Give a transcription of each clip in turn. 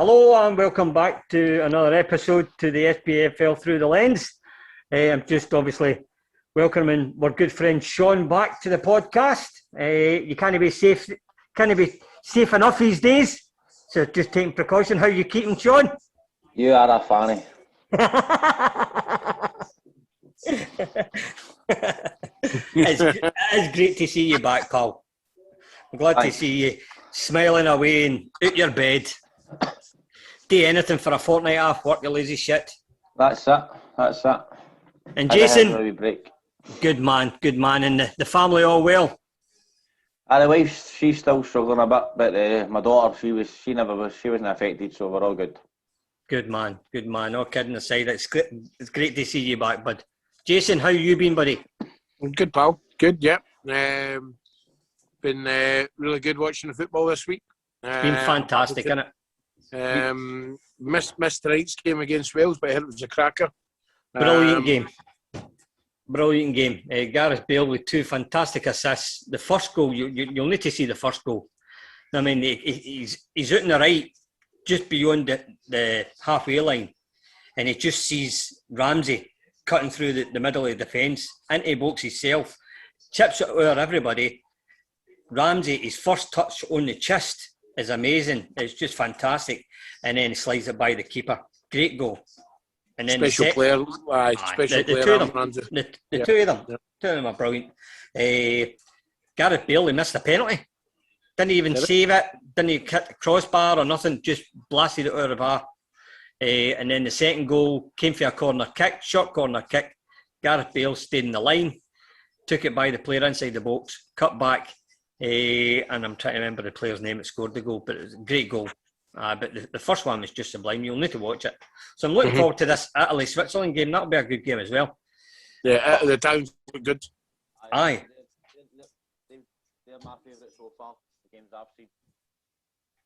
Hello and welcome back to another episode to the SPFL Through the Lens. I'm just obviously welcoming our good friend Sean back to the podcast. You can't be safe enough these days, so just taking precaution. How you keeping, Sean? You are a fanny. It's great to see you back, pal. I'm glad to see you smiling away and out your bed. Do anything for a fortnight off work, you lazy shit. That's it. And Jason, a wee break. Good man. And the family all well? The wife, she's still struggling a bit, but my daughter, she wasn't affected, so we're all good. Good man. All kidding aside, it's great to see you back, bud. Jason, how you been, buddy? Good, pal. Good, yeah. Been really good watching the football this week. Been fantastic, isn't it? Missed tonight's game against Wales, but I heard it was a cracker. Brilliant game. Gareth Bale with two fantastic assists. The first goal, you'll need to see the first goal. I mean, he's out on the right, just beyond the halfway line, and he just sees Ramsey cutting through the middle of the defence into the box himself, chips it over everybody. Ramsey, his first touch on the chest is amazing. It's just fantastic, and then he slides it by the keeper. Great goal. And then special player. The two of them are brilliant. Gareth Bale, he missed a penalty. Didn't even save it. Didn't even hit the crossbar or nothing. Just blasted it out of the bar. And then the second goal came for a short corner kick. Gareth Bale stayed in the line, took it by the player inside the box, cut back, and I'm trying to remember the player's name that scored the goal, but it was a great goal. But the first one was just sublime. You'll need to watch it. So I'm looking forward to this Italy-Switzerland game. That'll be a good game as well. Yeah, the towns look good. Aye. They're my favourite so far, the games I've seen.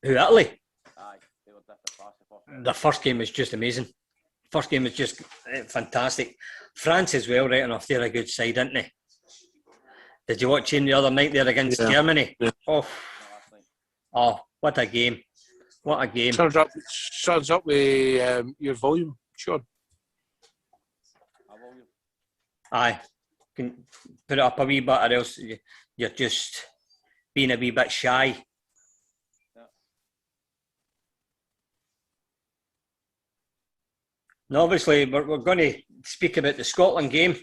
Who, Italy? Aye, they were different class. The first game was just amazing. First game was just fantastic. France as well, right enough. They're a good side, aren't they? Did you watch him the other night there against Germany? Yeah. Oh, what a game. What a game. Turns up with your volume, Sean. Aye. Can put it up a wee bit or else you're just being a wee bit shy. Now, obviously, we're going to speak about the Scotland game.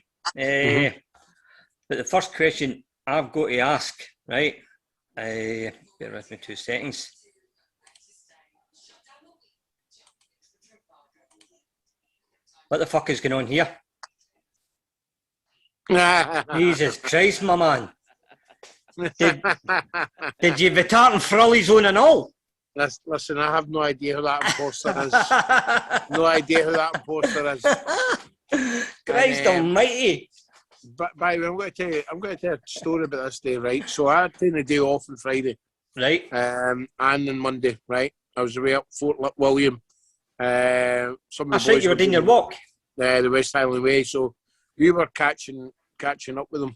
But the first question I've got to ask, right? Bear with me 2 seconds. What the fuck is going on here? Jesus Christ, my man. Did you have tartan frillies on and all? Listen, I have no idea who that imposter is. No idea who that imposter is. Christ almighty. But by the way, I'm going to tell you a story about this day, right? So I had taken a day off on Friday. Right. And on Monday, right? I was away up Fort William. That's right, you were doing your walk. The West Highland Way. So we were catching up with them.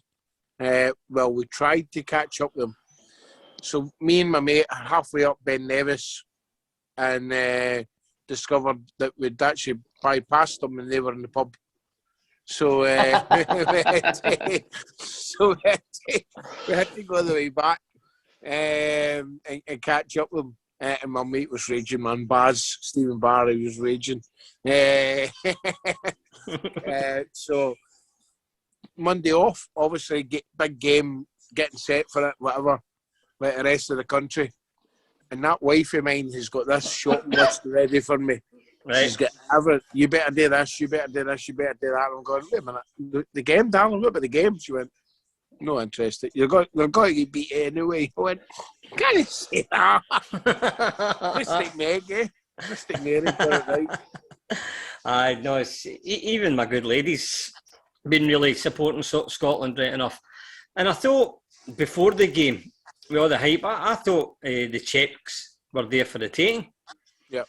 Well, we tried to catch up with them. So me and my mate are halfway up Ben Nevis and discovered that we'd actually bypassed them and they were in the pub. So, we had to go the way back and catch up with them. And my mate was raging, man. Stephen Barry was raging. So, Monday off, obviously, big game, getting set for it, whatever, like the rest of the country. And that wife of mine has got this shopping list ready for me. Right. She's got you better do this, you better do this, you better do that. I'm going, wait a minute, the game, darling, what about the game? She went, no interested. They're going to get beat anyway. I went, can you say that? Mystic Meg, eh? Mystic Mary got it right. I know, even my good lady's been really supporting Scotland right enough. And I thought, before the game, with all the hype, I thought the Czechs were there for the taking. Yeah.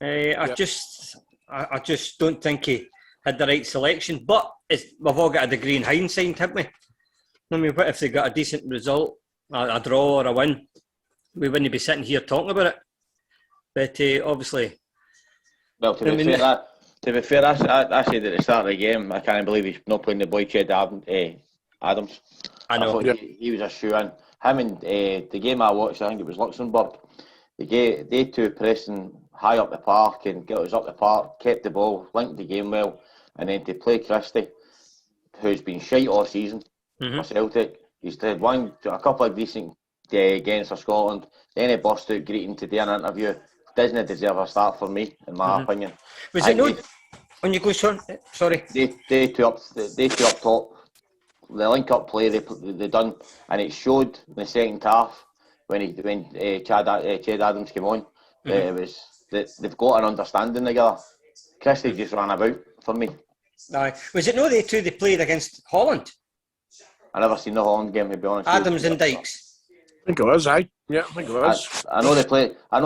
I just don't think he had the right selection. But we've all got a degree in hindsight, haven't we? I mean, what if they got a decent result, a draw or a win? We wouldn't be sitting here talking about it. But obviously... Well, to be fair, I said at the start of the game, I can't believe he's not playing the boy Ched Adams. I know. I thought he was a shoe-in. Him and the game I watched, I think it was Luxembourg, they two pressing high up the park and got us up the park, kept the ball, linked the game well, and then to play Christie, who's been shite all season for Celtic. He's had a couple of decent games for Scotland, then he burst out greeting today in an interview. Doesn't deserve a start for me, in my opinion. Was it not when you go sorry? They two up top, the link up play they done, and it showed in the second half when Ched Adams came on. It was they've got an understanding together. Christie just ran about for me. Aye. Was it not they two they played against Holland? I never seen the Holland game, to be honest. Adams and Dykes. I think it was, aye. Yeah, I think it was. I know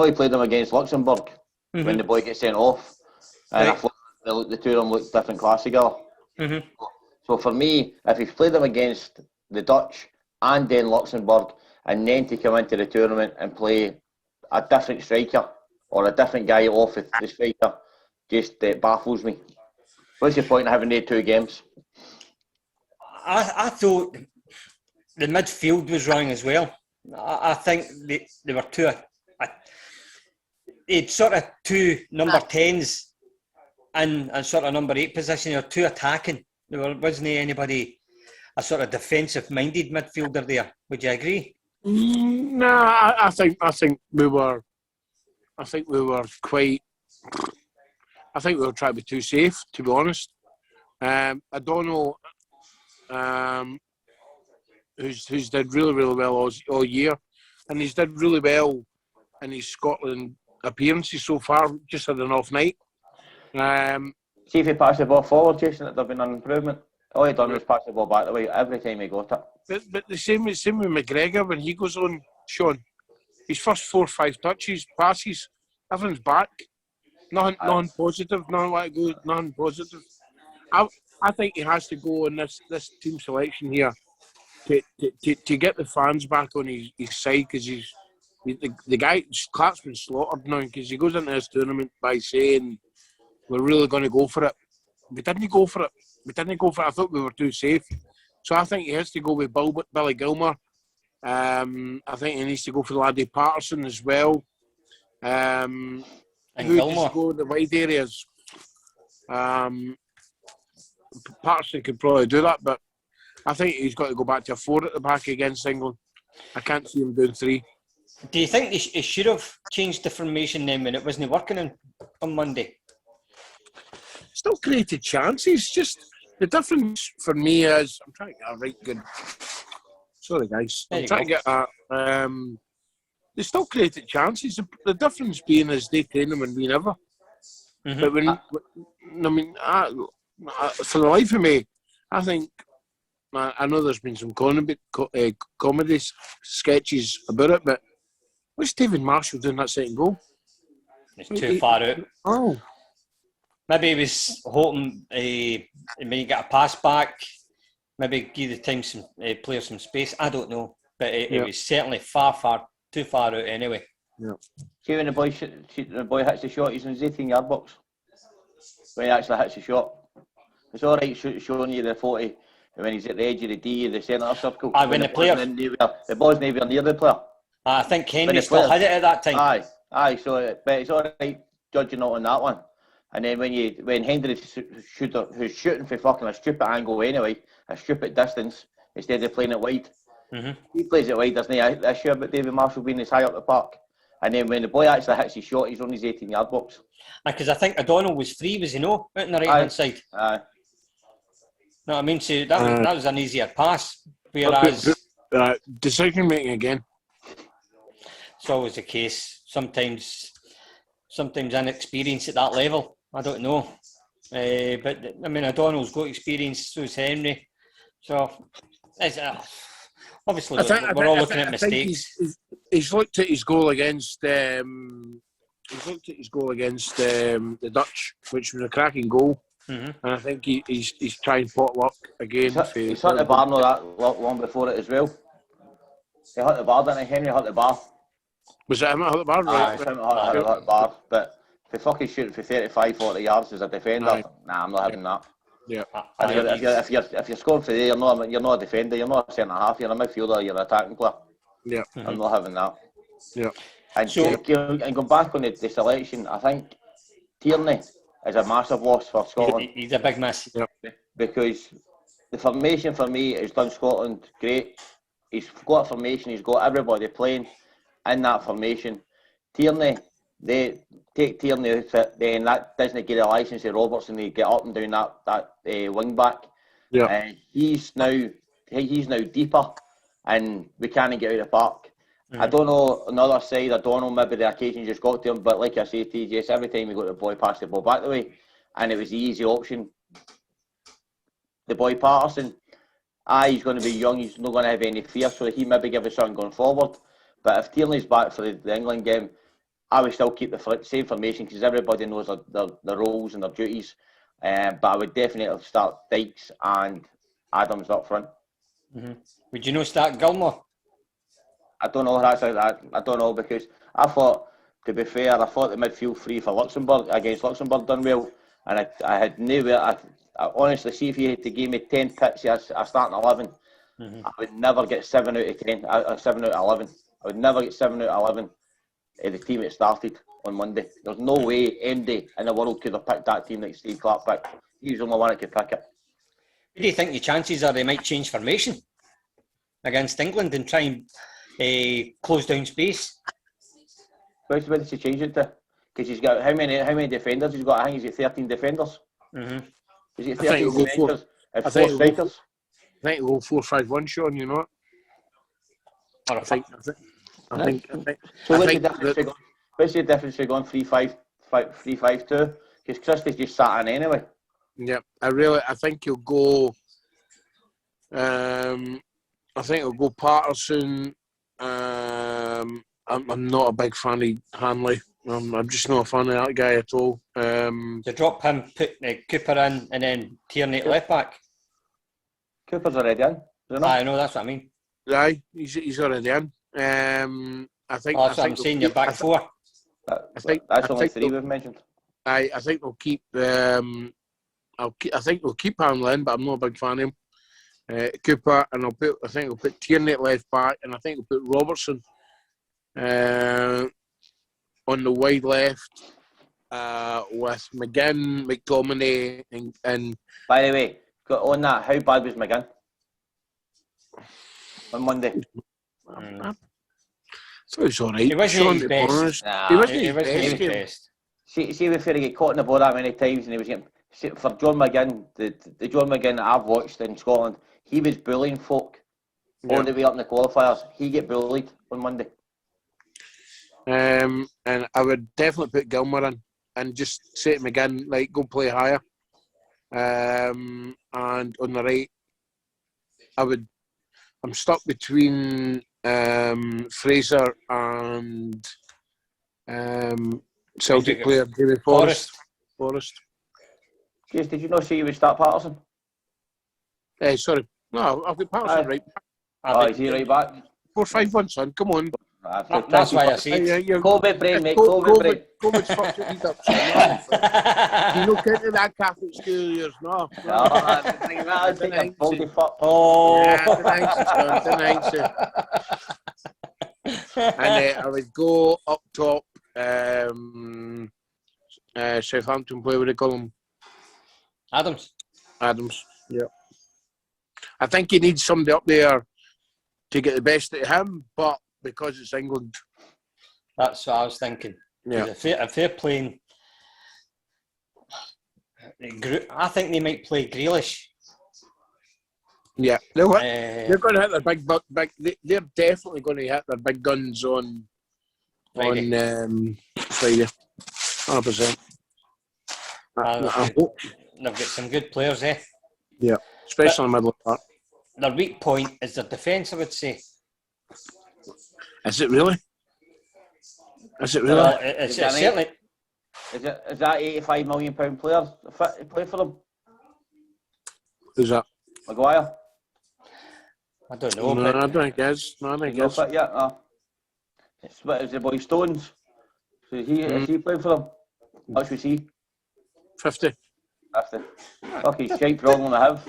he played them against Luxembourg when the boy gets sent off, and I thought the two of them looked different class together. So for me, if he's played them against the Dutch and then Luxembourg, and then to come into the tournament and play a different striker or a different guy off the striker, just baffles me. What's the point of having these two games? I thought the midfield was wrong as well. I think they were two. It's sort of two number 10s and sort of number 8 position. Or two attacking. There wasn't anybody a sort of defensive minded midfielder there. Would you agree? No, I think we were. I think we were quite. I think we were trying to be too safe, to be honest. I don't know. Who's did really well all year, and he's did really well in his Scotland appearances so far. Just had an off night. See if he passed the ball forward, Jason, there'd been an improvement. All he done was pass the ball back the way every time he got it. But the same with McGregor when he goes on, Sean. His first 4 or 5 touches, passes, everyone's back. Nothing positive, nothing like good, nothing positive. I think he has to go in this team selection here to get the fans back on his side, because the guy Clark's been slaughtered now, because he goes into this tournament by saying we're really going to go for it. We didn't go for it. I thought we were too safe. So I think he has to go with Billy Gilmour. I think he needs to go for Laddie Patterson as well. And who Gilmour. just go in the wide areas. Patterson could probably do that, but I think he's got to go back to a 4 at the back against England. I can't see him doing 3. Do you think he should have changed the formation then when it wasn't working on Monday? Still created chances. Just the difference for me is I'm trying to get a right good. Sorry, guys. I'm trying to get a. They still created chances. The difference being is they train them and we never. But for the life of me, I think I know there's been some comedy sketches about it, but what's David Marshall doing that second goal? It's too far out. Oh. Maybe he was hoping when you get a pass back, maybe give the team some players some space. I don't know, but it was certainly far too far out anyway. Yeah. See when the boy hits the shot, he's in his 18-yard box. When he actually hits the shot, it's all right showing you the 40 when he's at the edge of the D, the centre circle. When the player, the ball's never near the player. I think Henry still had it at that time. Aye. So, but it's all right judging on that one. And then when Hendry's shooter who's shooting for fucking a stupid angle anyway, a stupid distance, instead of playing it wide, he plays it wide, doesn't he? I sure about David Marshall being as high up the park. And then when the boy actually hits his shot, he's on his 18-yard box. Because I think O'Donnell was free, was he no? Out on the right-hand side. Aye. No, I mean, so that was an easier pass. Whereas... decision making again. It's always the case. Sometimes inexperience at that level. I don't know. But, I mean, O'Donnell's got experience, so is Henry. So, it's, obviously, we're all looking at mistakes. He's looked at his goal against the Dutch, which was a cracking goal. And I think he's trying potluck again. He's hit the bar not that long before it as well. He hit the bar, didn't he? Henry hit the bar. Was it him at the bar? Right. It's him at the bar. But if you fucking shoot for 35, 40 yards as a defender, nah, I'm not having that. Yeah. If you're scoring for there, you're not a defender, you're not a centre half, you're a midfielder, you're an attacking player. Yeah. I'm not having that. Yeah. And going back on the selection, I think Tierney is a massive loss for Scotland. He's a big miss. Yep. Because the formation for me has done Scotland great. He's got a formation, he's got everybody playing in that formation. Tierney, they take Tierney out it, then that doesn't get a licence to Robertson to get up and down that wing back. Yeah. He's now deeper and we can't get out of the park. I don't know, on the other side, I don't know, maybe the occasion just got to him, but like I say, TJ, every time we got the boy pass the ball back the way, and it was the easy option. The boy Patterson, he's going to be young, he's not going to have any fear, so he maybe give us something going forward. But if Tierney's back for the England game, I would still keep the same formation because everybody knows their roles and their duties. But I would definitely start Dykes and Adams up front. Mm-hmm. Would you not start Gilmore? I don't know. I don't know because I thought, to be fair, I thought the midfield three for Luxembourg against Luxembourg done well, and I had nowhere. I honestly, see if you had to give me 10 picks as a starting 11, I would never get 7 out of 10, 7 out of 11. I would never get 7 out of 11 of the team that started on Monday. There's no way MD in the world could have picked that team like Steve Clarke picked. He's the only one that could pick it. What do you think the chances are they might change formation against England and try and close down space? Where does he change it to? Because he's got how many defenders he's got? I think he's got 13 defenders. Mm-hmm. Is it 13 defenders and 4 strikers? I think we'll go 4-5-1, Sean. You know what? I think. So what's the difference of going 3-5-2? Because Christie's just sat in anyway. Yeah, I think he'll go. I think he'll go Patterson. I'm not a big fan of Hanley. I'm just not a fan of that guy at all. To drop him, put Cooper in, and then Tierney at left back. Cooper's already in. I know, that's what I mean. Aye, he's already in. I think. That's what I'm saying. You're back four. That's only 3 we've mentioned. I think they'll keep. I think they'll keep Hanley in, but I'm not a big fan of him. Cooper, and I think we'll put Tierney at left back, and I think we'll put Robertson on the wide left with McGinn, McTominay, and. By the way, on that, how bad was McGinn on Monday? So he's all right. He wasn't his best. He wasn't his best. See if he get caught in the ball that many times, and he was getting. For John McGinn, the John McGinn that I've watched in Scotland, he was bullying folk all the way up in the qualifiers. He get bullied on Monday. And I would definitely put Gilmore in and just say to McGinn, like, go play higher. And on the right, I'm stuck between Fraser and Celtic player David Forrest. Jeez, did you not say you would start Patterson? Sorry. No, I've got Patterson right back. Is he right back? 4-5-1, son. Come on. That's why I said COVID brain, mate. COVID brain. COVID's fucked it up, son. You look into that Catholic school of yours, no. I think I'm baldy fuck. Oh. Yeah, thanks, And I would go up top, Southampton player, what do they call him? Adams, yeah. I think he needs somebody up there to get the best out of him, but because it's England. That's what I was thinking. Yeah. If they're playing, I think they might play Grealish. Yeah, they're going to hit their big. They're definitely going to hit their big guns on Friday. 100%. They've got some good players, eh? Yeah, especially in the middle of that. Their weak point is their defence, I would say. Is it really? It's certainly. Is that £85 million player fit to play for them? Who's that? What is the boy Stones? So is he playing for them? Much was he? 50. 50. Fucking shite problem to have.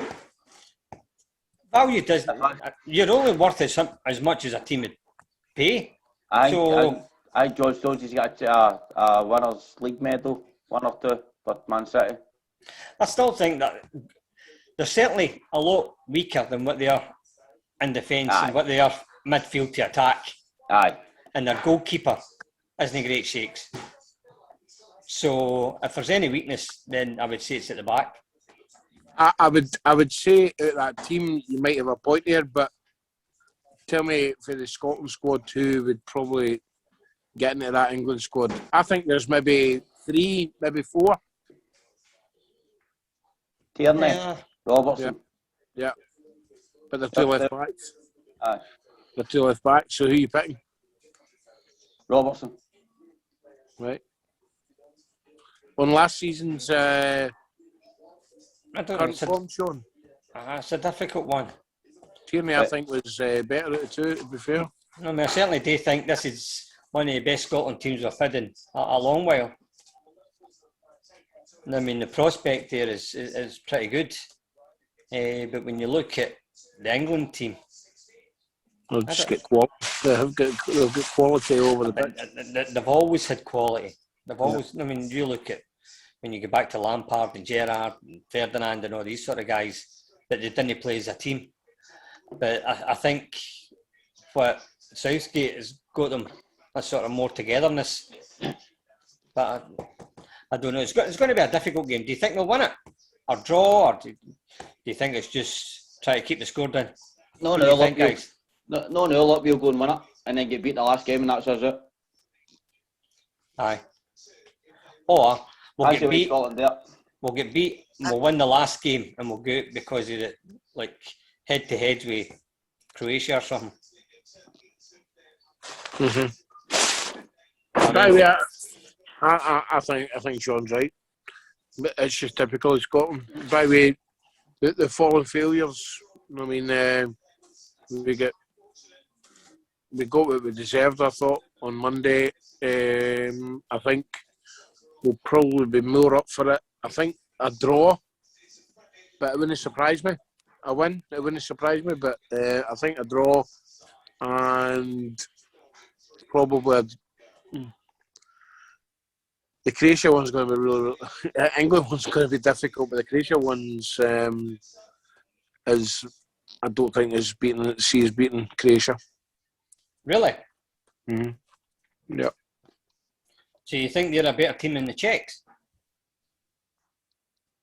Value does. You're only worth as much as a team would pay. I George Stones has got a winners' league medal, 1 or 2 for Man City. I still think that they're certainly a lot weaker than what they are in defence and what they are midfield to attack. Aye. And their goalkeeper isn't great shakes. So if there's any weakness, then I would say it's at the back. I would say that team you might have a point there, but tell me for the Scotland squad who would probably get into that England squad. I think there's maybe 3, maybe 4. Tierney, Robertson. Yeah. But they're 2 left backs. Aye. They're 2 left backs, so who are you picking? Robertson. Right. On last season's current form, Sean? It's a difficult one. Tierney, I think, was better at the 2, to be fair. I mean, I certainly do think this is one of the best Scotland teams we've had in a long while. I mean, the prospect there is pretty good. But when you look at the England team, They'll just get quality. They'll get quality over the pitch. They've always had quality. They've always. I mean, you look at when you go back to Lampard and Gerrard and Ferdinand and all these sort of guys, that they didn't play as a team. But I think what Southgate has got them a sort of more togetherness. But I don't know. It's going to be a difficult game. Do you think they'll win it or draw, or do you think it's just try to keep the score down? No, look, we'll go and win it and then get beat the last game and that's it. Aye. Or we'll get beat. Scotland there. We'll get beat. We'll win the last game and we'll go because of it, like head to head with Croatia or something. I think Sean's right. But it's just typical of Scotland. By the way, the fallen failures. I mean, we got what we deserved. I thought on Monday. I think we'll probably be more up for it. I think a draw, but it wouldn't surprise me. A win, it wouldn't surprise me. But I think a draw and probably the Croatia one's going to be really England one's going to be difficult, but the Croatia one's is I don't think is beating Croatia. Really? Mm-hmm. Yeah. So you think they're a better team than the Czechs?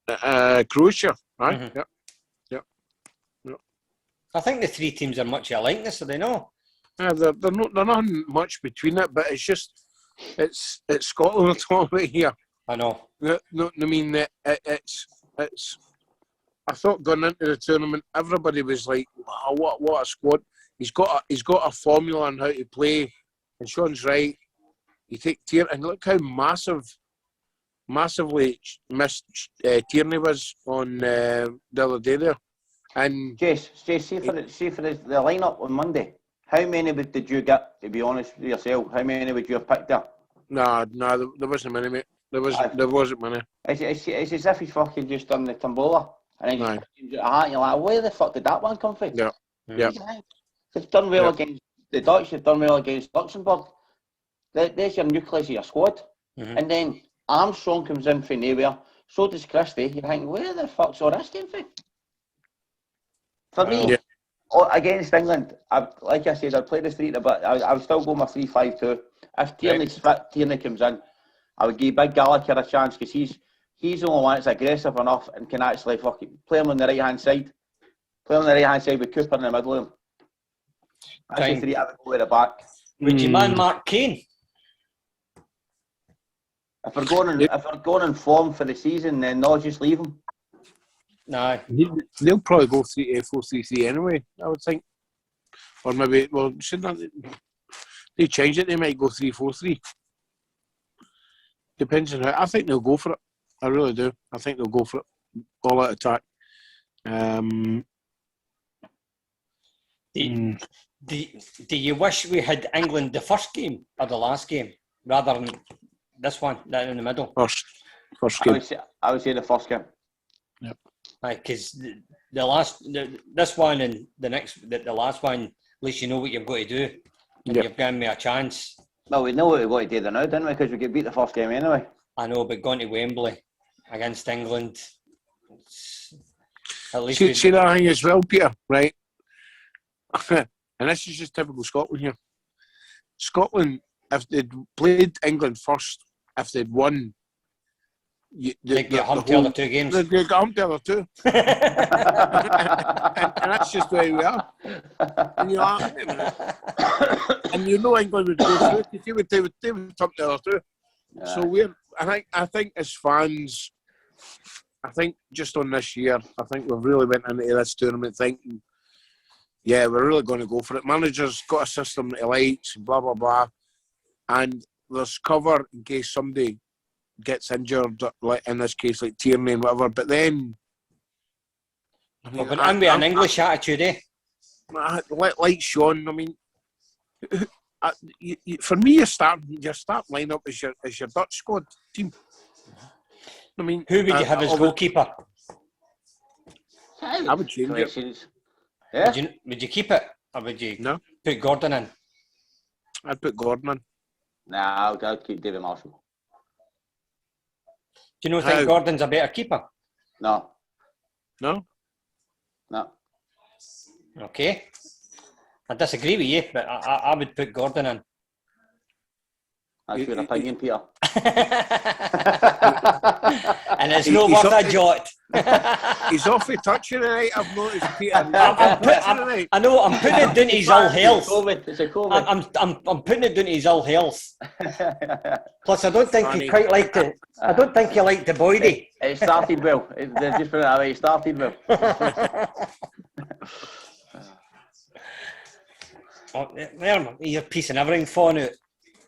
Croatia, right? Mm-hmm. Yeah. I think the 3 teams are much alike, so they know. They're not much between it, but it's just it's Scotland we're talking about here. I know. No, I mean it's. I thought going into the tournament, everybody was like, "Wow, what a squad!" He's got a formula on how to play, and Sean's right. You take Tierney and look how massively missed Tierney was on the other day there. And Jace, see for the lineup on Monday. How many did you get? To be honest with yourself, how many would you have picked up? Nah, there wasn't many, mate. There wasn't many. It's as if he's fucking just done the tombola and then just changed it a hat. And you're like, where the fuck did that one come from? Yeah. They've done well against the Dutch. They've done well against Luxembourg. There's your nucleus of your squad. Mm-hmm. And then Armstrong comes in from nowhere. So does Christie. You think, where the fuck's all this came from? For me, against England, like I said, I'd play the 3, but I would still go my 3-5-2. If Tierney comes in, I would give Big Gallagher a chance because he's the only one that's aggressive enough and can actually fucking play him on the right hand side. Play him on the right hand side with Cooper in the middle of him. That's the 3 I would go at the back. Would you man Mark Kane? If we're going in form for the season, then no, just leave him. No. They'll probably go 4-3-3 anyway, I would think. Or maybe, well, shouldn't they change it? They might go 3-4-3. Depends on how. I think they'll go for it. I really do. I think they'll go for it. All out attack. Do you wish we had England the first game or the last game rather than this one, that in the middle? First game. I would say the first game. Yep. Because this one and the last one, at least you know what you've got to do. And you've given me a chance. Well, we know what we've got to do now, didn't we? Because we get beat the first game anyway. I know, but going to Wembley against England, at least see that thing as well, Peter, right? And this is just typical Scotland here. Scotland, if they'd played England first, if they'd won, they get humped the other two games. They get humped the other two. And that's just the way we are. And you're like, wait a minute. And you know England would go through because they would hump the other two. Yeah. So I think as fans, I think just on this year, I think we've really went into this tournament thinking, yeah, we're really going to go for it. Manager's got a system that he likes, blah, blah, blah. And there's cover in case somebody gets injured, like in this case, like Tierney and whatever. But then... We're going in with an English attitude, eh? Like Sean, I mean... for me, your start lineup is your Dutch squad team. I mean, who would you have as goalkeeper? I would change it. Yeah. Would you keep it, or would you put Gordon in? I'd put Gordon in. Nah, I'd keep David Marshall. Do you think Gordon's a better keeper? No. Okay. I disagree with you, but I would put Gordon in. That's your opinion, Peter. And it's not worth a jot. He's awfully touching tonight, I've noticed, Peter. I know, I'm putting it down to his ill health. It's a COVID. I'm putting it down to his ill health. Plus, I don't think he quite liked it. I don't think he liked the body. It started well. Just put it that way, it started well. There, you're piecing everything falling out.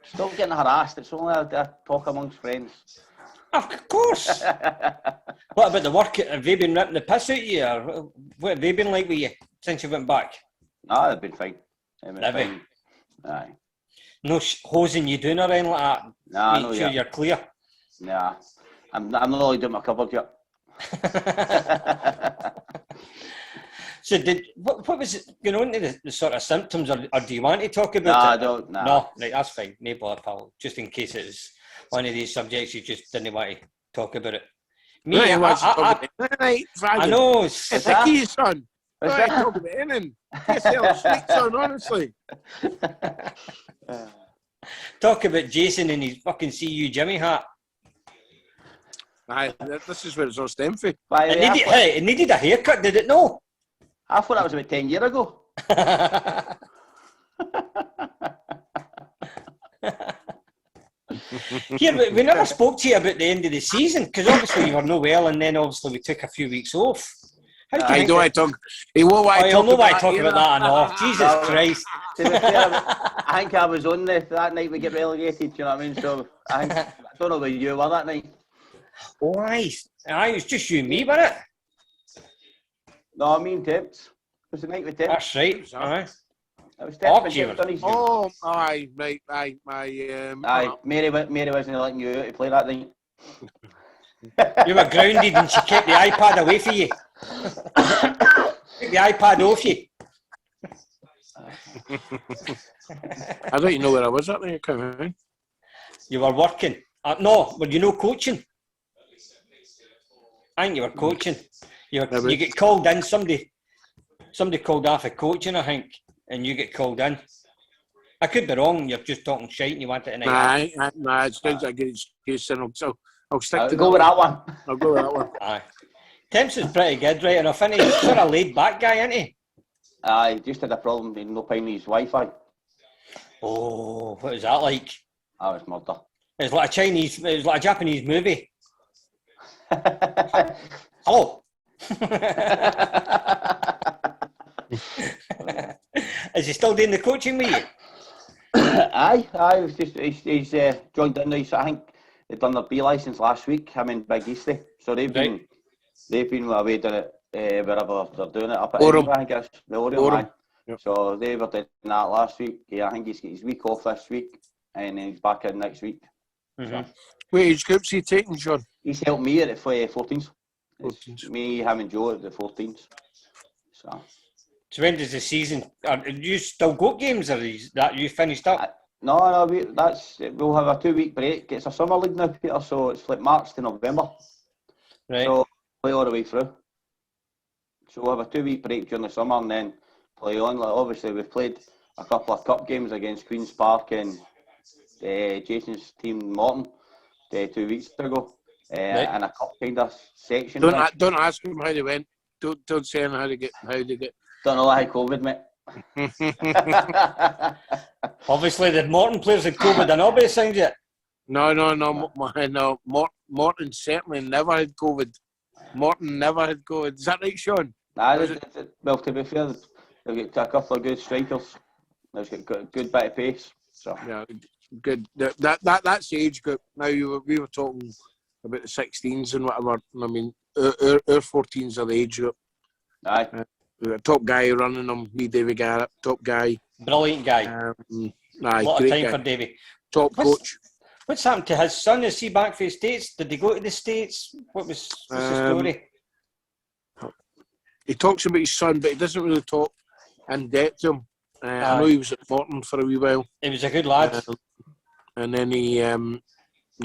Stop getting harassed. It's only a talk amongst friends. Of course. What about the work? Have they been ripping the piss out of you? Or what have they been like with you since you went back? No, they've been fine. Fine. Aye. No hosing you doing or anything like that? Nah, Make sure you're clear. Nah. I'm not really doing my cupboard yet. So what was it going on to the sort of symptoms, or do you want to talk about it? I don't. Nah. No, right, that's fine. No bother, pal. Just in case it is one of these subjects you just didn't want to talk about it. Me, I know. It's the key, son. Right, talk about anything. Get yourself asleep, son, honestly. Talk about Jason and his fucking CU Jimmy hat. Aye, this is where it's all stemmed from. It needed a haircut, did it no? I thought that was about 10 years ago. Here, we never spoke to you about the end of the season, because obviously you were no well, and then obviously we took a few weeks off. I know I talk. You'll know why I talk about that and all. Jesus Christ. To be fair, I think I was on there that night we get relegated, you know what I mean? So I don't know where you were that night. Oh, aye. It was just you and me, wasn't it? No, I mean Temps. It was the night with Temps. That's right. Aye. It was Temps. Oh, aye, right, aye. Aye, Mary wasn't letting you out to play that night. You were grounded and she kept the iPad away from you. Took the iPad off you. I don't even know where I was at the account. You were working. No, were you coaching? I think you were coaching. You get called in. Somebody called off a coaching, I think, and you get called in. I could be wrong. You're just talking shite and you want it tonight. Nah, it sounds like a good excuse, so I'll stick to go with that one. I'll go with that one. Aye. Temps is pretty good, right enough, isn't he? He's sort of laid back guy, isn't he? Aye, just had a problem with no paying his Wi-Fi. Oh, what was that like? That was murder. It was like a Japanese movie. Hello. Is he still doing the coaching with you? Aye. He's joined in. I think they've done their B licence last week. Him and Big Eastie. So they've been away doing it wherever they're doing it up at Orem. I think it's the Orem. Yep. So they were doing that last week. Yeah, I think he's got his week off this week, and then he's back in next week. So. What age group's he taking, John? He's helped me at the 14s. 14s. Me, him, and Joe at the 14s. So when does the season? Are you still got games, or is that you finished up? No. We'll have a 2-week break. It's a summer league now, Peter. So it's like March to November. Right. So play all the way through. So we'll have a 2-week break during the summer and then play on. Like, obviously, we've played a couple of cup games against Queen's Park and Jason's team Morton 2 weeks ago. And a cup kind of section. Don't ask him how they went. Don't say how they get. Don't know how COVID, mate. Obviously, the Morton players had COVID and all these things yet. No. Morton certainly never had COVID. Morton never had COVID. Is that right, Sean? Well, to be fair, they've got a couple of good strikers. They've got a good bit of pace. So yeah, good. That's the age group. Now we were talking about the 16s and whatever. I mean, our 14s are the age group. Aye. We've got a top guy running them. Me, David Garrett, top guy. Brilliant guy. Aye, a lot of time guy. for Davey. Top coach. What's happened to his son? Is he back for the States? Did he go to the States? What's the story? He talks about his son, but he doesn't really talk in depth to him. I know he was at Morton for a wee while. He was a good lad. And then he, yeah,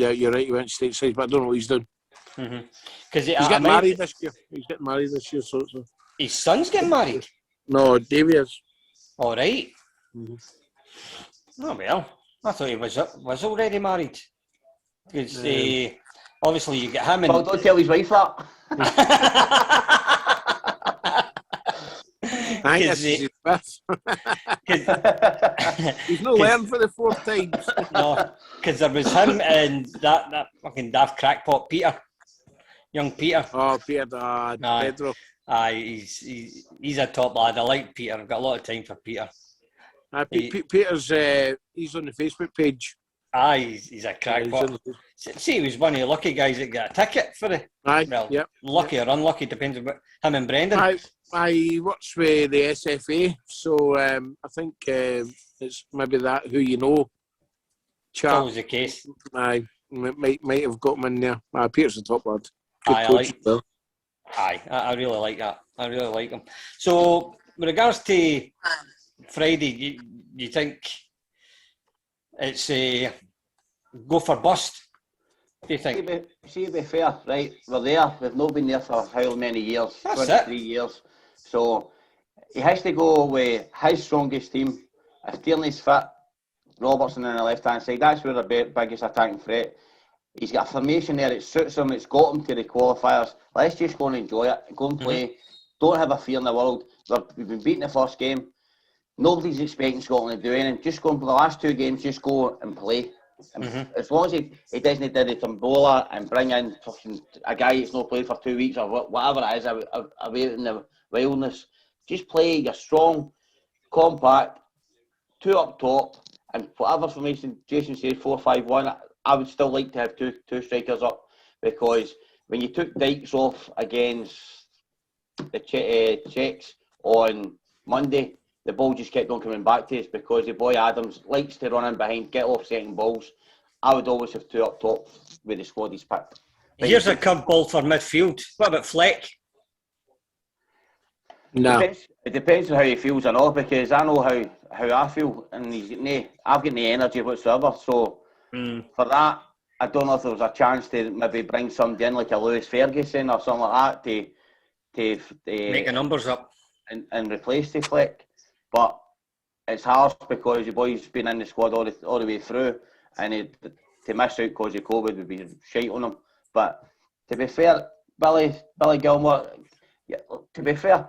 you're right, he went stateside, but I don't know what he's doing. Because he's getting married this year. He's getting married this year, so. His son's getting married? No, Davey is. All right. Oh, well. I thought he was already married. Because obviously you get him and... Well, don't tell his wife that. I think this is his fifth. He's not learned for the 4th time. No, because there was him and that fucking daft crackpot Peter. Young Peter. Oh, Peter, Pedro. He's a top lad. I like Peter. I've got a lot of time for Peter. Peter's he's on the Facebook page. He's a crackpot. See, he was one of the lucky guys that got a ticket for it. Lucky or unlucky, depends on him and Brendan. I works with the SFA, so I think it's maybe that who you know. Chat. Always the case. I might have got him in there. Peter's the top lad. I really like that. I really like him. So, with regards to Friday, you think it's a go for bust? Do you think? To be fair, right? We're there. We've not been there for how many years? That's 23 years. So he has to go with his strongest team. If Tierney's fit, Robertson on the left-hand side, that's where the biggest attacking threat. He's got a formation there, it suits him, it's got him to the qualifiers. Let's just go and enjoy it, go and play. Don't have a fear in the world. We've been beating the first game. Nobody's expecting Scotland to do anything. Just go and play the last 2 games, just go and play. And as long as he doesn't do the tombola and bring in a guy that's not played for 2 weeks or whatever it is, away in the wilderness, just play. You're strong, compact, 2 up top, and whatever formation Jason said, 4-5-1. I would still like to have two strikers up, because when you took Dykes off against the Czechs on Monday, the ball just kept on coming back to us, because the boy Adams likes to run in behind, get off second balls. I would always have 2 up top with the squad he's picked. Here's a curveball for midfield. What about Fleck? No. It depends on how he feels and all, because I know how I feel, and I've got no energy whatsoever. So for that, I don't know if there was a chance to maybe bring somebody in like a Lewis Ferguson or something like that to make the numbers up and replace the Fleck. But it's harsh because the boy's been in the squad all the way through, and to miss out because of COVID would be shite on him. But to be fair, Billy Gilmore, to be fair,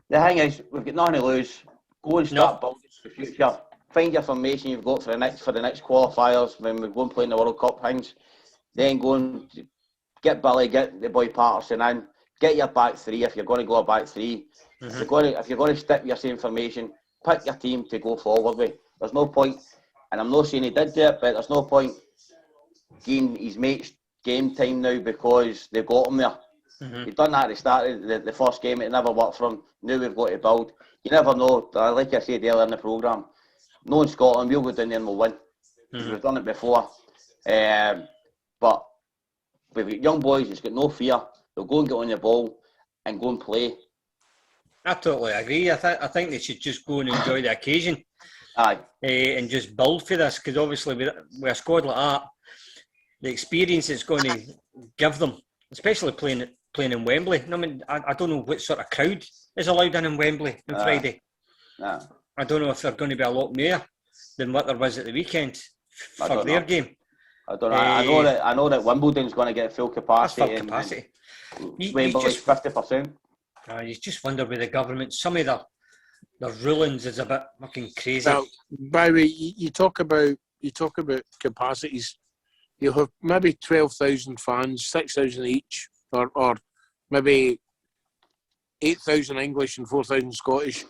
the thing is, we've got nothing to lose. Go and start building for the future. Find your formation you've got for the next qualifiers when we go and play in the World Cup things. Then go and get Billy, get the boy Patterson in, get your back 3 if you're going to go a back 3. If you're going to stick with your same formation, pick your team to go forward with. There's no point, and I'm not saying he did do it, but there's no point giving his mates game time now because they've got him there. Mm-hmm. He'd done that at the start of the first game. It never worked for him. Knew we've got to build. You never know. Like I said earlier in the programme, knowing Scotland, we'll go down there and we'll win. Mm-hmm. We've done it before. But we've got young boys who's got no fear. They'll go and get on the ball and go and play. I totally agree. I think they should just go and enjoy the occasion. Aye. And just build for this, because obviously with a squad like that, the experience it's going to give them, especially playing in Wembley. I mean, I don't know what sort of crowd is allowed in Wembley on Friday. I don't know if they're going to be a lot more than what there was at the weekend for their game. I don't know. I know that Wimbledon's going to get full capacity. Full capacity. Wembley's 50%. You just wonder with the government, some of the rulings is a bit fucking crazy. Now, by the way, you talk about capacities. You'll have maybe 12,000 fans, 6,000 each, or maybe 8,000 English and 4,000 Scottish,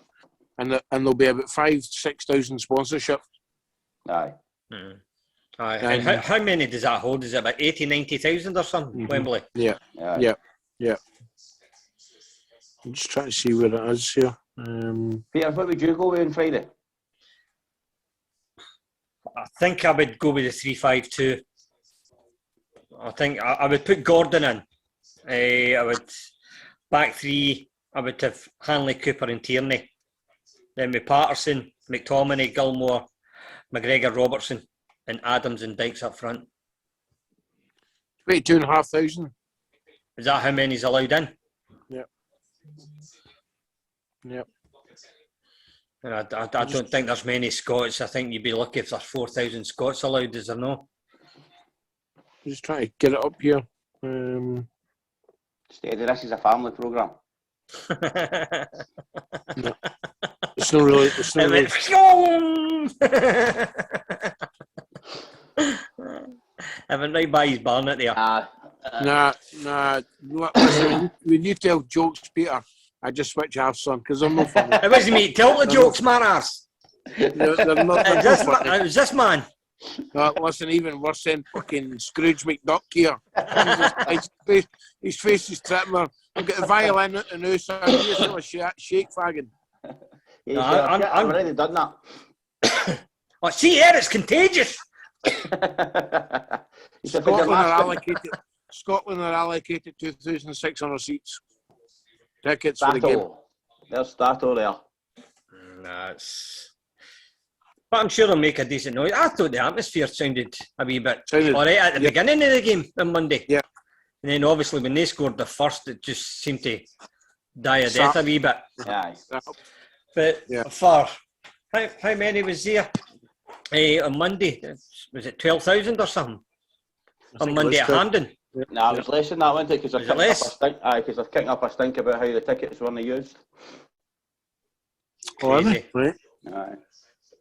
and there'll be about 5,000-6,000 sponsorship. Aye. Mm. Aye. And how many does that hold? Is it about 80,000-90,000 or something? Mm-hmm. Wembley. Yeah. I'm just trying to see where it is here. Peter, what would you go with on Friday? I think I would go with the 3-5-2. I think I would put Gordon in. I would back three. I would have Hanley, Cooper, and Tierney. Then with Patterson, McTominay, Gilmore, McGregor, Robertson, and Adams and Dykes up front. 22,500. Is that how many's allowed in? Yep. And I don't think there's many Scots. I think you'd be lucky if there's 4,000 Scots allowed, is there no? I'm just trying to get it up here. Steady, this is a family programme. No. It's not really. I went right by his barnet there. Nah. Listen, when you tell jokes, Peter, I just switch half, son, because I'm not funny. It wasn't me. Tell the jokes, man, arse. They're not funny. It was this man. Listen, even worse than fucking Scrooge McDuck here. His face is tripping. I've got the violin out the nose, so I'm just going to shake fagging. I've already done that. Oh, see here, it's contagious. Scotland are allocated 2,600 seats. Tickets for the game. There's Stato there. But I'm sure they'll make a decent noise. I thought the atmosphere sounded a wee bit all right at the beginning of the game on Monday. Yeah. And then obviously when they scored the first, it just seemed to die a death a wee bit. Aye. But for how many was there on Monday? Was it 12,000 or something? On Monday at Hampden? No, it was less than that, wasn't it? Because they're kicking up a stink about how the tickets weren't used. Crazy. Right. Aye.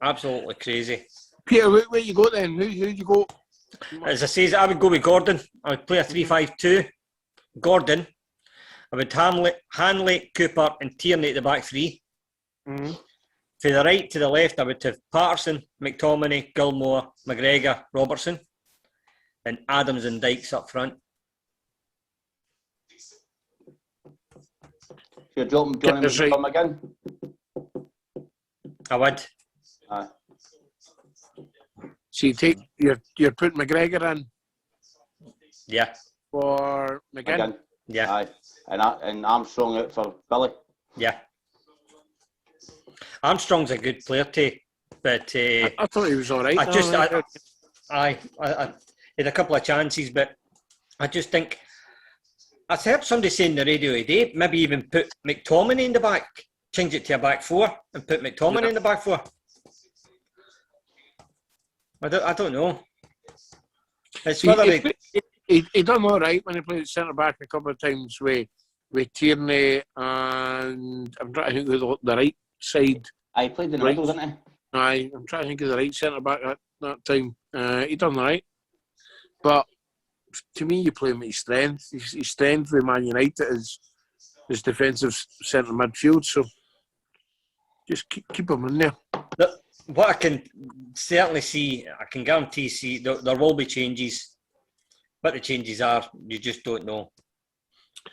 Absolutely crazy. Peter, where you go then? Who you go? As I say, I would go with Gordon. I would play a 3-5-2. Gordon. I would Hanley, Cooper, and Tierney at the back three. Mm-hmm. For the right to the left, I would have Patterson, McTominay, Gilmore, McGregor, Robertson, and Adams and Dykes up front. You're dropping Johnny McCrum again? I would. Aye. So you're putting McGregor in? Yeah. For McGinn? Yeah. Aye. And Armstrong out for Billy? Yeah. Armstrong's a good player too, but I thought he was all right. I had a couple of chances, but I just think I heard somebody saying on the radio today, maybe even put McTominay in the back, change it to a back four, and put McTominay in the back four. I don't know. It's whether he done all right when he played centre back a couple of times with Tierney, and I'm trying to think of the right side. I played in the middle, didn't he? Aye, I'm trying to think of the right centre back at that time. He done all right, but to me, you play him at his strength. His strength with Man United is his defensive centre midfield. So just keep him in there. What I can certainly see, I can guarantee there will be changes. What the changes are, you just don't know.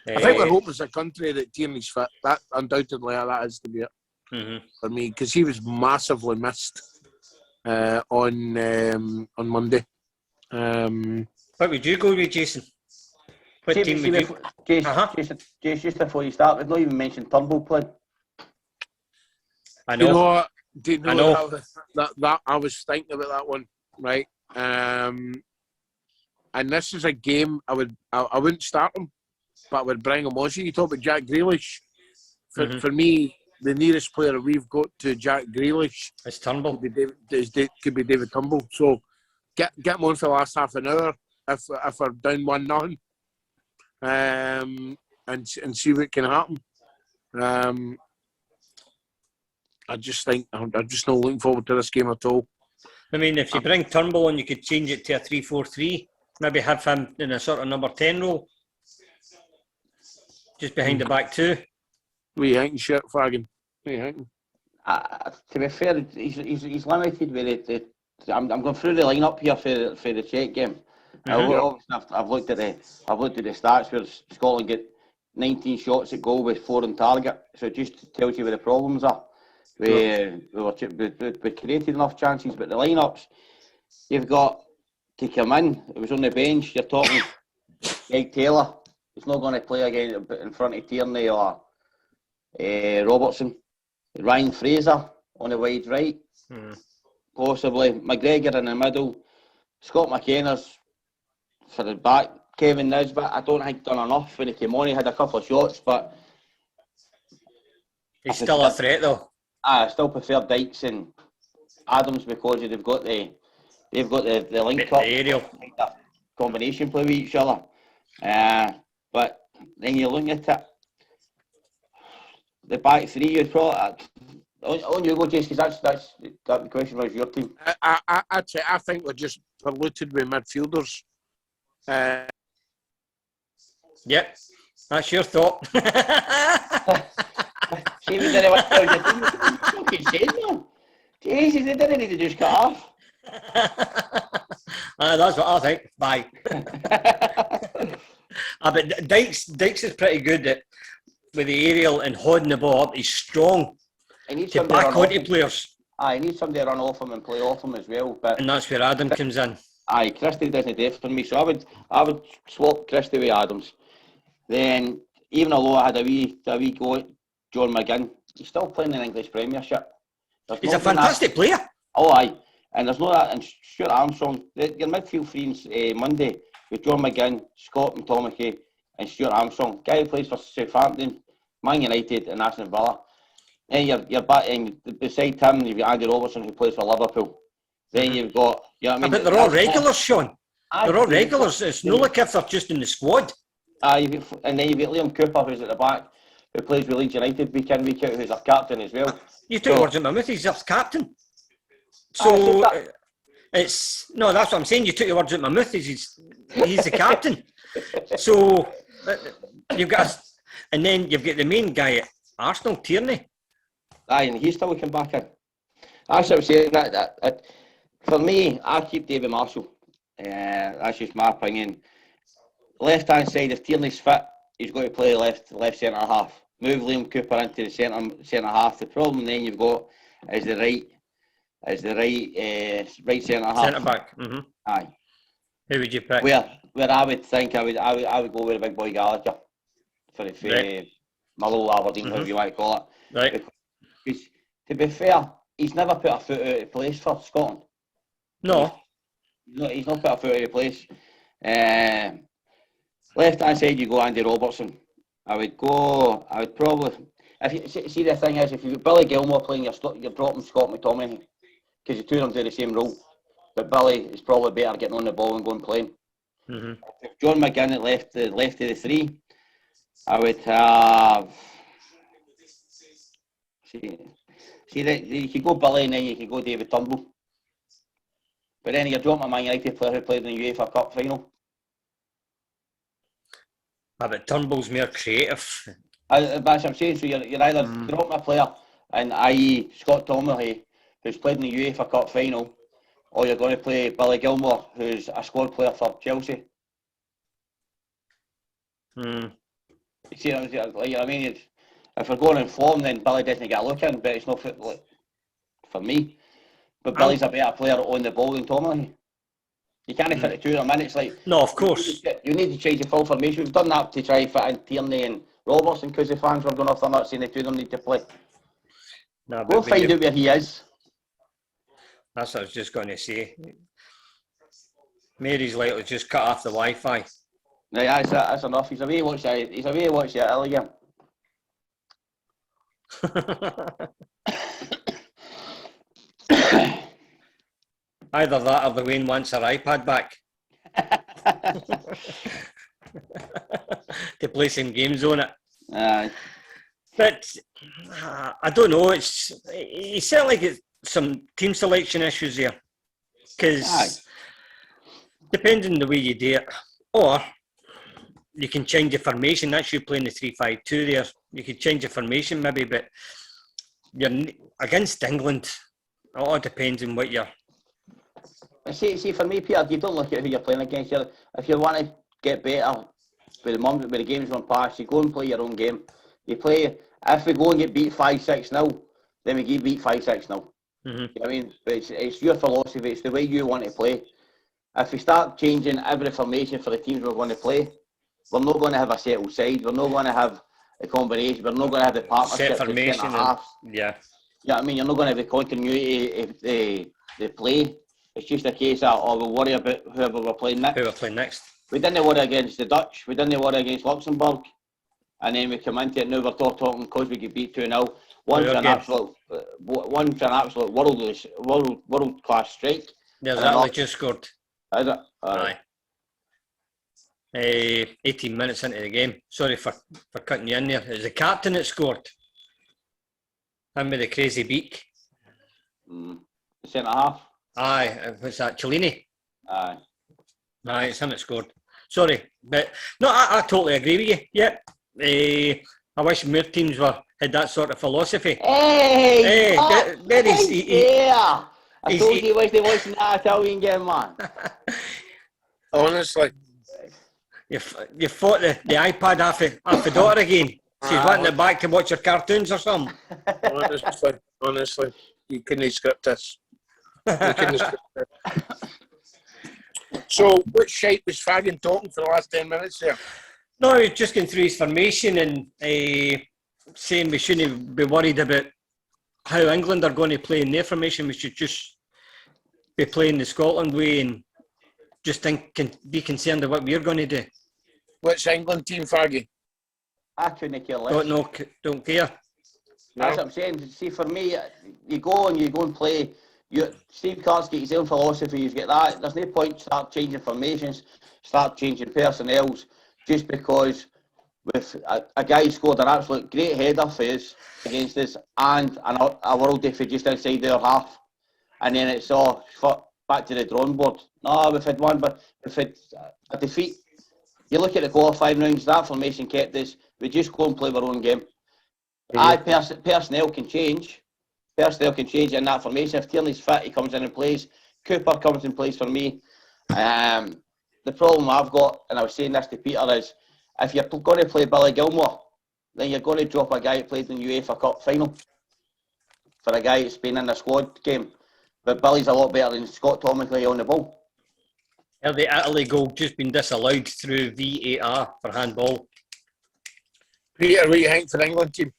I think we're hoping as a country that Tierney's fit. That undoubtedly that is to be it for me, because he was massively missed on Monday. What would you go with, Jason? What team would you? Jason, just before you start, we've not even mentioned Turnbull playing. I know. You know what? Do you know that I was thinking about that one, right? And this is a game I wouldn't start him, but I would bring him on. So you talk about Jack Grealish. For me, the nearest player we've got to Jack Grealish is Turnbull. Could be David Turnbull. So get him on for the last half an hour if we're down 1-0, and see what can happen. I just think I'm just not looking forward to this game at all. I mean, if you bring Turnbull on, you could change it to a 3-4-3. Maybe have him in a sort of number 10 role, just behind the back two. What are you thinking, shirt flagging? What are you thinking? To be fair, he's limited with it. I'm going through the lineup here for the Czech game. I've looked at the stats where Scotland get 19 shots at goal with 4 on target. So it just tells you where the problems are. We created enough chances, but the lineups you've got to come in. It was on the bench. You're talking Greg Taylor. He's not going to play again in front of Tierney or Robertson. Ryan Fraser on the wide right, possibly McGregor in the middle. Scott McKenna's for the back. Kevin Nisbet, I don't think done enough when he came on. He had a couple of shots, but he's still a threat though. I still prefer Dykes and Adams because they've got the link up, aerial combination play with each other. But then you look at it, the back three, you'd probably on you go, Jess, because that question was your team. I think we're just polluted with midfielders. Yep, that's your thought. See, we didn't want to tell you, fucking said man. Jesus, they didn't need to just cut off. That's what I think. Bye. But Dykes is pretty good with the aerial and holding the ball up. He's strong. He needs to back onto players. He needs somebody to run off him and play off him as well. And that's where Adam comes in. Christie doesn't do it for me, so I would swap Christie with Adams. Then, even although I had a wee go at John McGinn, he's still playing in the English Premiership. He's a fantastic player. Oh, aye. And there's no that. And Stuart Armstrong, your midfield three Monday with John McGinn, Scott McTominay, and Stuart Armstrong. Guy who plays for Southampton, Man United, and Aston Villa. Then you're back, and beside him, you've got Andy Robertson who plays for Liverpool. Then you've got, you know what I mean? But they're all regulars, Sean. They're all regulars. It's not like if they're just in the squad. And then you've got Liam Cooper, who's at the back, who plays with Leeds United week in, week out, who's our captain as well. You took words in my mouth, he's our captain. So, that's what I'm saying. You took your words out my mouth, he's the captain. So, you've got, and then you've got the main guy at Arsenal, Tierney. And he's still come back in. That's what I'm saying. That for me, I keep David Marshall. That's just my opinion. Left hand side, if Tierney's fit, he's going to play left centre half. Move Liam Cooper into the centre half. The problem then you've got is the right centre half. Centre back. Mm-hmm. Aye. Who would you pick? Where I would think I would go with a big boy Gallagher for Mallow, Aberdeen, however you want to call it. Right. Because to be fair, he's never put a foot out of place for Scotland. No. He's not put a foot out of place. Left hand side, you go Andy Robertson. I would probably. If you see the thing is, if you've got Billy Gilmore playing, you're dropping Scott McTominay because the two of them do the same role. But Billy is probably better getting on the ball and going playing. Mm-hmm. If John McGinn at left of the three, I would have. See that you could go Billy and then you could go David Turnbull. But then you're dropping a Man United player who played in the UEFA Cup final. But Turnbull's more creative. That's what I'm saying. So you're either dropping a player, and i.e. Scott McTominay, who's played in the UEFA Cup final, or you're going to play Billy Gilmore, who's a squad player for Chelsea. You see, I mean, if we're going in form, then Billy doesn't get a look in, but it's not for me. But Billy's a better player on the ball than Tomlin. You can't fit the two in a minute. It's like, no, of course. You need to change the full formation. We've done that to try and fit in Tierney and Robertson because the fans were going off their nuts saying the two of them need to play. No, we'll find out where he is. That's what I was just going to say. Mary's likely just cut off the Wi-Fi. Right, that's enough. He's away to watch the Italy game. Either that or the Wayne wants her iPad back to play some games on it. But I don't know. He certainly got some team selection issues here because depending on the way you do it, or you can change the formation. That's you playing the 3-5-2 there. You could change the formation maybe, but you're against England. It all depends on what you're. See, for me, Peter, you don't look at who you're playing against. If you want to get better with the games run past, you go and play your own game. You play. If we go and get beat 5-6-0, then we get beat 5-6-0. Mm-hmm. I mean, but it's your philosophy. It's the way you want to play. If we start changing every formation for the teams we're going to play, we're not going to have a settled side. We're not going to have a combination. We're not going to have the partnership. Set formation. Yeah. I mean, you're not going to have the continuity of the play. It's just a case of, we'll worry about whoever we're playing next. Who we're playing next. We didn't worry against the Dutch. We didn't worry against Luxembourg. And then we come into it, now we're talking because we get beat 2-0. One's an absolute world class strike. There's that just scored. Is it? Aye. 18 minutes into the game. Sorry for cutting you in there. It was the captain that scored. Him with the crazy beak. Centre half. Aye, what's that? Cellini? Aye, it's him that scored. Sorry, but no, I totally agree with you. Yep. I wish more teams had that sort of philosophy. Hey, I told you he was watching that Italian game, man. Honestly. You fought the iPad off the daughter again. She's wanting it back to watch her cartoons or something. Honestly, you couldn't script this. So, what shape was Fagan talking for the last 10 minutes there? No, he's just going through his formation and saying we shouldn't be worried about how England are going to play in their formation. We should just be playing the Scotland way and just be concerned about what we're going to do. What's England team, Faggy? I couldn't care less. Don't care. That's what I'm saying. See, for me, you go and play. Steve Clarke's got his own philosophy. He's got that. There's no point start changing formations, start changing personnels, just because with a guy scored an absolute great header for us against us and a worldie for just inside their half, and then it's all back to the drawing board. No, we've had one, but we've had a defeat. You look at the qualifying rounds, that formation kept us. We just go and play our own game. Personnel can change. Personnel can change in that formation. If Tierney's fit, he comes in and plays. Cooper comes and plays for me. The problem I've got, and I was saying this to Peter, is if you're going to play Billy Gilmore, then you're going to drop a guy who played in the UEFA Cup final for a guy that's been in the squad game. But Billy's a lot better than Scott Tomingley on the ball. The Italy goal just been disallowed through VAR for handball. Peter, what do you think for the England team?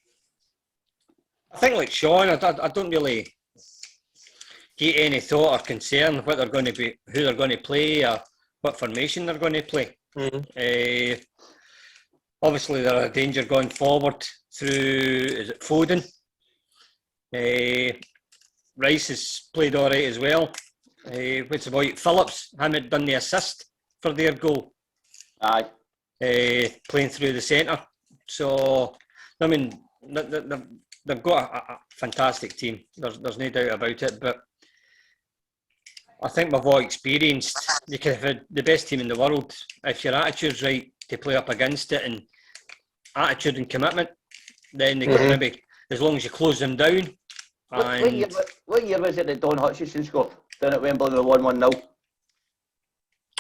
I think like Sean, I don't really get any thought or concern what they're going to be, who they're going to play, or what formation they're going to play. Mm-hmm. Obviously, they're a danger going forward through. Is it Foden? Rice has played all right as well. What's about Phillips? Haven't done the assist for their goal. Aye. Playing through the centre. So, I mean, they've got a fantastic team. There's no doubt about it. But I think we've all experienced you can have the best team in the world if your attitude's right to play up against it, and attitude and commitment. Then they can maybe, as long as you close them down. What year was it that Don Hutchison scored down at Wembley with 1-1-0?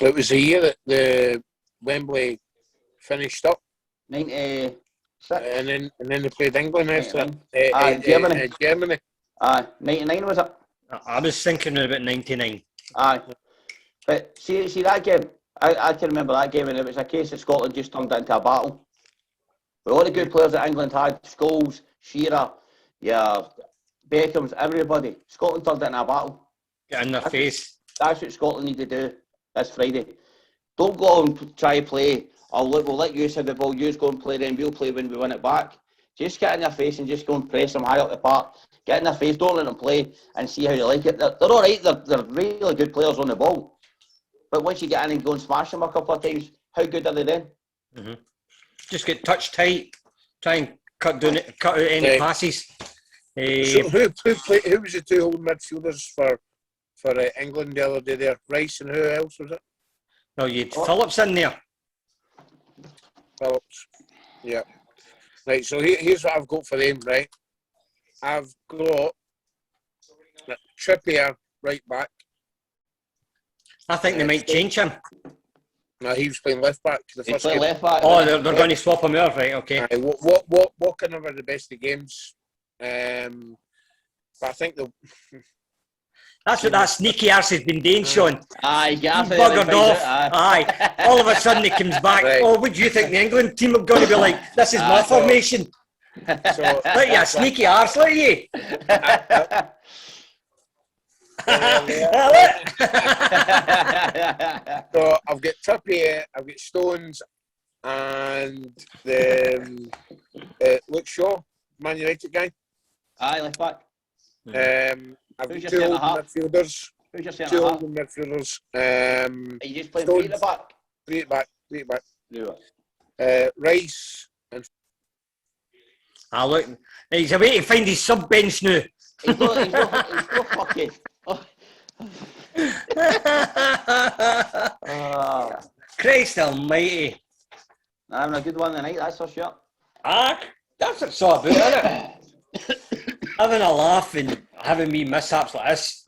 It was the year that the Wembley finished up. 96. And then they played England after Germany. Germany. 99 was it? I was thinking about 99. But see that game. I can remember that game, and it was a case that Scotland just turned it into a battle. With all the good players that England had, Scholes, Shearer, Beckham's, everybody. Scotland turned it into a battle. Get in their face. That's what Scotland need to do this Friday. Don't go and try to play, we'll let you have the ball, you go and play, then we'll play when we win it back. Just get in their face and just go and press them high up the park. Get in their face, don't let them play, and see how you like it. They're all right, they're really good players on the ball. But once you get in and go and smash them a couple of times, how good are they then? Mm-hmm. Just get touch tight, try and cut out any passes. So who was the two holding midfielders for England the other day there? Rice and who else was it? No, you had Phillips in there. Phillips. Yeah. Right, so here's what I've got for them, right? I've got Trippier right back. I think they might change him. No, he was playing left back. The first game. Left back. Oh, they're going to swap him out, right? Okay. What can have the best of games? But I think that's what that sneaky arse has been doing, Sean. Aye, he buggered off. Aye. All of a sudden he comes back. Right. Oh, what do you think the England team are going to be like? This is my formation. So, look, you sneaky arse, look at you. So I've got Trippier, I've got Stones, and the Luke Shaw, Man United guy. Aye, left back. I've got two holding midfielders. Who's your centre Two half? holding midfielders. Are you just playing three at the back? Three at back. Yeah. Rice and. Look, he's away to find his sub bench now. He's no fucking. Christ almighty. I'm having a good one tonight, that's for sure. That's what it's all about, isn't it? Having a laugh and having me mishaps like this.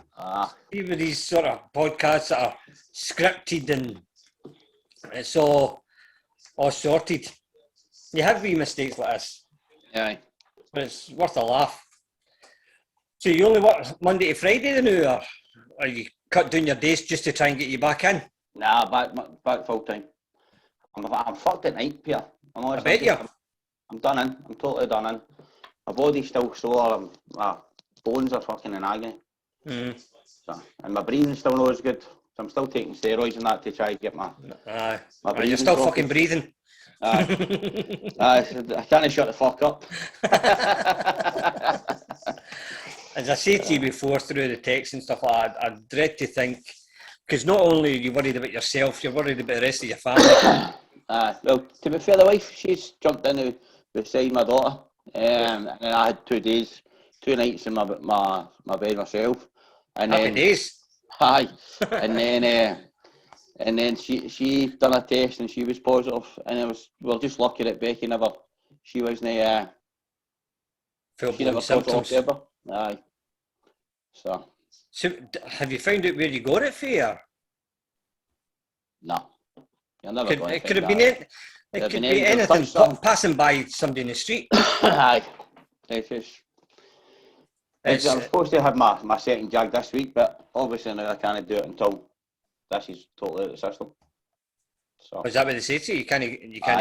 Even these sort of podcasts that are scripted and it's all sorted. You have wee mistakes like this. Yeah. But it's worth a laugh. So you only work Monday to Friday now, or you cut down your days just to try and get you back in? Nah, back full time. I'm fucked at night, Peter. I bet you. I'm done in. I'm totally done in. My body's still sore. My bones are fucking in agony. So, and my breathing's still not as good. So I'm still taking steroids and that to try and get my breathing. You're still fucking breathing. I can't shut the fuck up. As I say to you before through the text and stuff like that, I dread to think, because not only are you worried about yourself, you're worried about the rest of your family. Well, to be fair, the wife, she's jumped in beside my daughter, and then I had 2 nights in my bed myself. And Happy then, days. Aye, and then she done a test and she was positive, and we're just lucky that Becky she wasn't full-blown symptoms. Ever. Aye. So have you found out where you got it for? No. You're never going to it could have been it could be anything passing by somebody in the street. Aye. I'm supposed to have my second jag this week, but obviously now I can't do it until this is totally out of the system. So is that what they say to you? You can't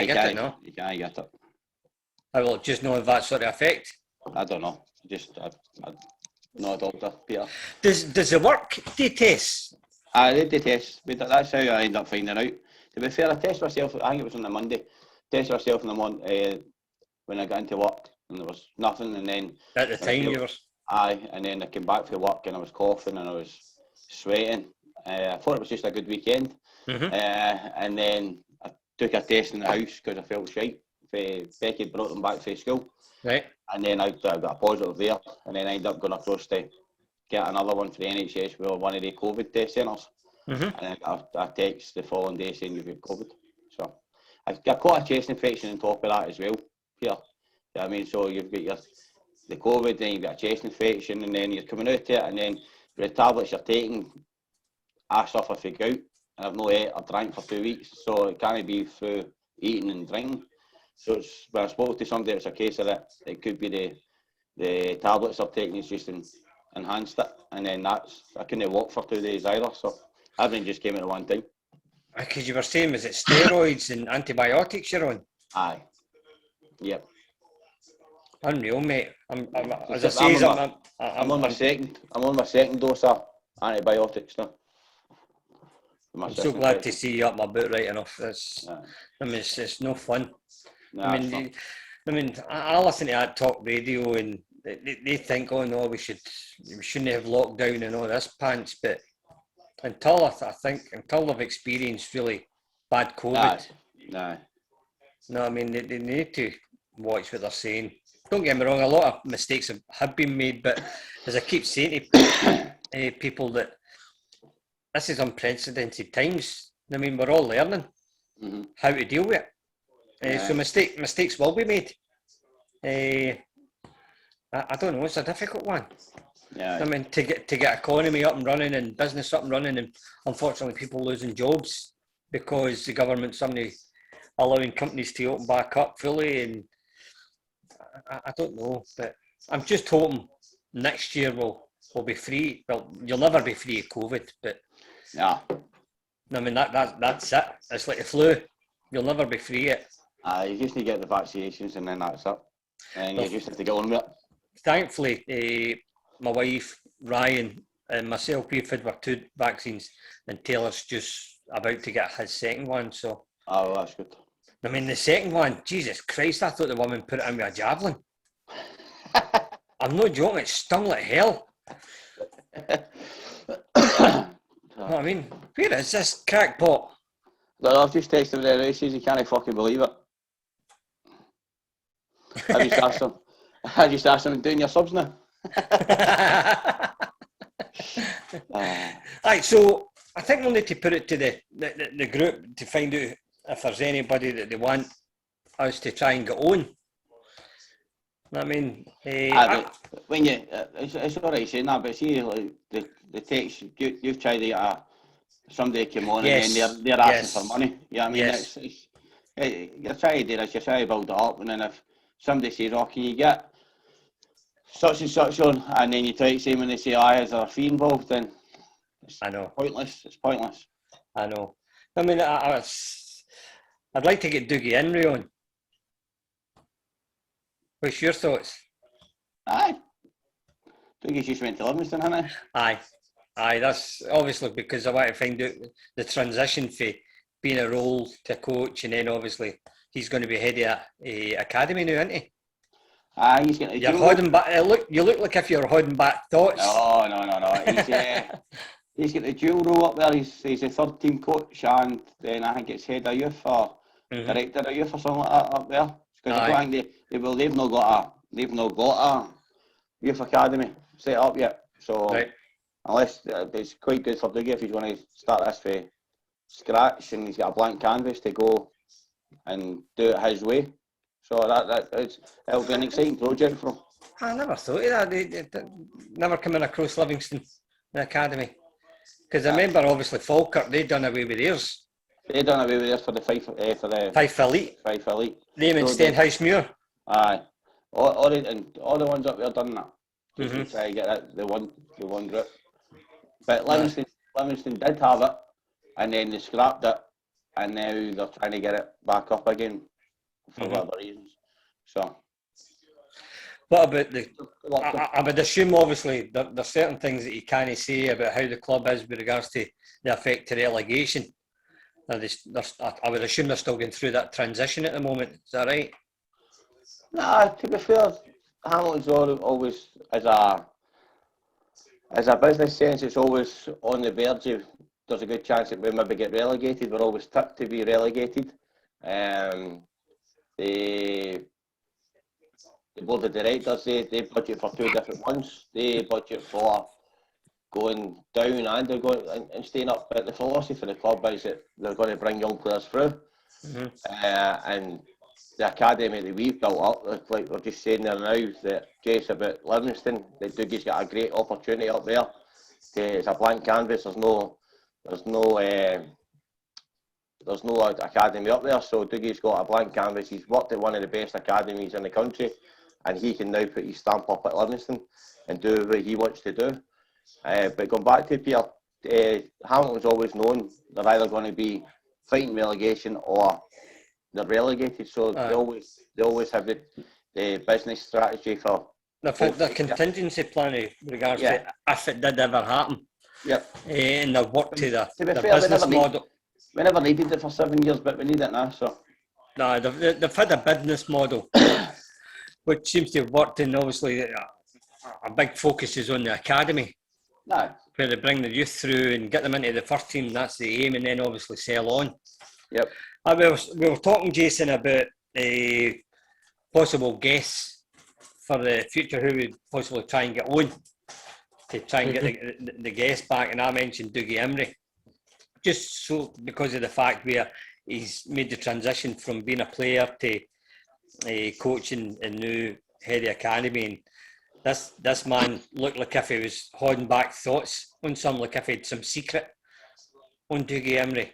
get it, no? You can't get it. I will just know that sort of effect. I don't know. I'm not a doctor, Peter. Does the work do tests? I did the test. That's how I ended up finding out. To be fair, I tested myself, I think it was on the Monday. Tested myself in the morning when I got into work, and there was nothing. And then at the time you were. Aye, and then I came back from work and I was coughing and I was sweating. I thought it was just a good weekend. And then I took a test in the house because I felt shite. Becky brought them back from school. Right. And then I got a positive there, and then I ended up going across to get another one for the NHS with one of the COVID test centres. And then I text the following day saying you've got COVID. So I've got a chest infection on top of that as well, Peter. You know what I mean? So you've got the COVID, then you've got a chest infection, and then you're coming out of it, and then the tablets you're taking, I suffer from gout, and I've not ate or drank for 2 weeks, so it can't be through eating and drinking. So it's, when I spoke to somebody, it's a case of it could be the tablets they're taking is just enhanced it, and then I couldn't walk for 2 days either, so everything just came at one time. Because you were saying, was it steroids and antibiotics you're on? Aye. Yep. Unreal, mate. I'm on my second dose of antibiotics now. I'm so glad to see you up my boot right enough. It's no fun. Nah, I mean, I listen to that talk radio and they think, oh no, we shouldn't have lockdown and all this pants, but until they've experienced really bad COVID. Nah. No, I mean, they need to watch what they're saying. Don't get me wrong, a lot of mistakes have been made, but as I keep saying to people, that this is unprecedented times. I mean, we're all learning how to deal with it. So mistakes will be made. I don't know, it's a difficult one. Yeah. I mean, to get economy up and running and business up and running, and unfortunately people losing jobs because the government's only allowing companies to open back up fully, and I don't know, but I'm just hoping next year we'll be free. Well, you'll never be free of COVID, but yeah, I mean that's it. It's like the flu. You'll never be free of it. You just need to get the vaccinations, and then that's it. And you just have to get on with it. Thankfully, my wife, Ryan, and myself, we've had our 2 vaccines, and Taylor's just about to get his second one. So, oh, that's good. I mean, the second one, Jesus Christ, I thought the woman put it in with a javelin. I'm not joking, it stung like hell. You know what I mean? Where is this crackpot? No, I've just texted him there, he says he can't fucking believe it. I just asked him, doing your subs now? Right, so I think we'll need to put it to the group to find out if there's anybody that they want us to try and get on. I mean, when you, it's all right saying that, but see, like, the text, you've tried to get somebody to come on, and then they're asking for money. You know what I mean? Yes. You're trying to do this, you're trying to build it up, and then if somebody says, oh, can you get such and such on, and then you try to say when they say, is there a fee involved, then I know. Pointless. It's pointless. I know. I mean, I'd like to get Dougie Henry on. What's your thoughts? Aye. Dougie's just went to Livingston, hasn't he? Aye, that's obviously because I want to find out the transition for being a role to coach, and then obviously he's going to be head of a academy now, isn't he? Aye, he's getting. You're holding back. You look like if you're holding back thoughts. No. He's got the dual role up there. He's a third team coach, and then I think it's head of youth or director of youth or something like that up there. Because I think they've not got a youth academy set up yet. So unless it's quite good for Dougie if he's going to start this from scratch, and he's got a blank canvas to go and do it his way. So it'll be an exciting project for him. I never thought of that. They never coming across Livingston, the academy. Because I remember, obviously, Falkirk, they'd done away with theirs. They done away with theirs for the Fife Elite. Fife Elite. Them in Stenhousemuir. Aye. All the ones up there done that. Just to try to get the one group. But Livingston did have it, and then they scrapped it, and now they're trying to get it back up again for whatever reasons. So. What about I would assume, obviously, there's certain things that you can't say about how the club is with regards to the effect to relegation. I would assume they're still going through that transition at the moment. Is that right? Nah, to be fair, Hamilton's always, as a business sense, it's always on the verge of, there's a good chance that we maybe get relegated. We're always tipped to be relegated. The board of directors, they budget for 2 different ones. They budget for going down and they're going and staying up. But the philosophy for the club is that they're going to bring young players through. And the academy that we've built up, like we're just saying there now, the case about Livingston, that Dougie's got a great opportunity up there. It's a blank canvas. There's no there's no academy up there, so Dougie's got a blank canvas. He's worked at one of the best academies in the country, and he can now put his stamp up at Livingston and do what he wants to do. But going back to Peter, Hamilton's always known they're either going to be fighting relegation or they're relegated, so they always have the business strategy for the contingency plan with regards to if it did ever happen. Yep. And they've worked to the fair, business model. We never needed it for 7 years, but we need it now. So no, they've had a business model which seems to have worked, and obviously a big focus is on the academy. No. Where they bring the youth through and get them into the first team, that's the aim, and then obviously sell on. Yep. We were talking, Jason, about possible guests for the future who would possibly try and get on to try and get the guests back, and I mentioned Dougie Imrie, just so because of the fact where he's made the transition from being a player to coaching and new head of academy, and this man looked like if he was holding back thoughts on some, like if he had some secret on Dougie Imrie.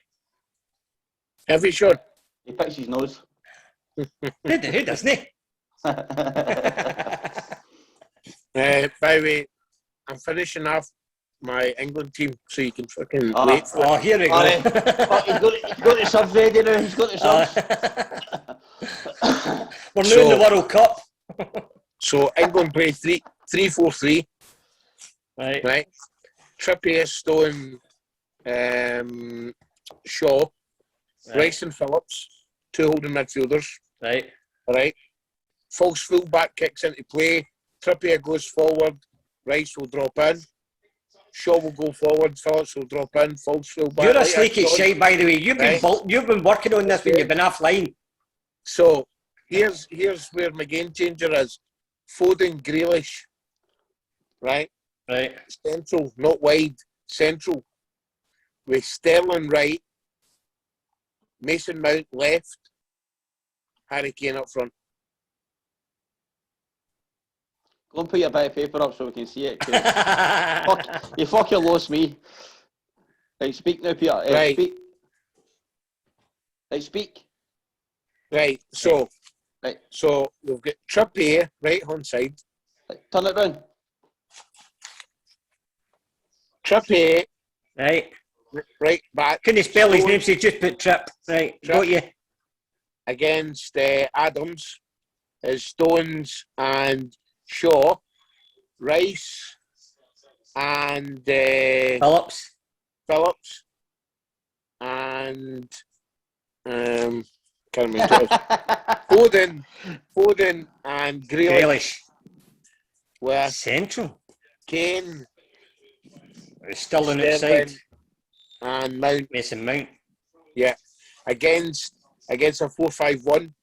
Have you sure? He picks his nose. Who doesn't he? By the way, I'm finishing off my England team, so you can fucking wait for it. Here we go. He's got the subs ready now. He's got the subs. We're now in the World Cup. So England play 3-4-3. Right. Trippier, Stone, Shaw, Rice and Phillips, two holding midfielders. Right. False fullback kicks into play. Trippier goes forward. Rice will drop in. Shaw will go forward. Phillips will drop in. False fullback. You're a sneaky shite, by the way. You've been working on this when you've been offline. So here's where my game changer is. Foden, Grealish. Right. Central, not wide. Central. With Sterling right. Mason Mount left. Harry Kane up front. Go and put your bit of paper up so we can see it. You fucking lost me. Right, speak now, Peter. Right. Speak. Right, so we've got Trippier, right hand side. Right, turn it round. Trippier. Right back. Can you spell his name? So you just put Trip. Right, got you. Against Adams, Stones and Shaw, Rice and Phillips, and can't remember. Foden and Grealish. Where central. Kane is still on its side. And Mount. Mason Mount. Yeah. Against a 4-5-1.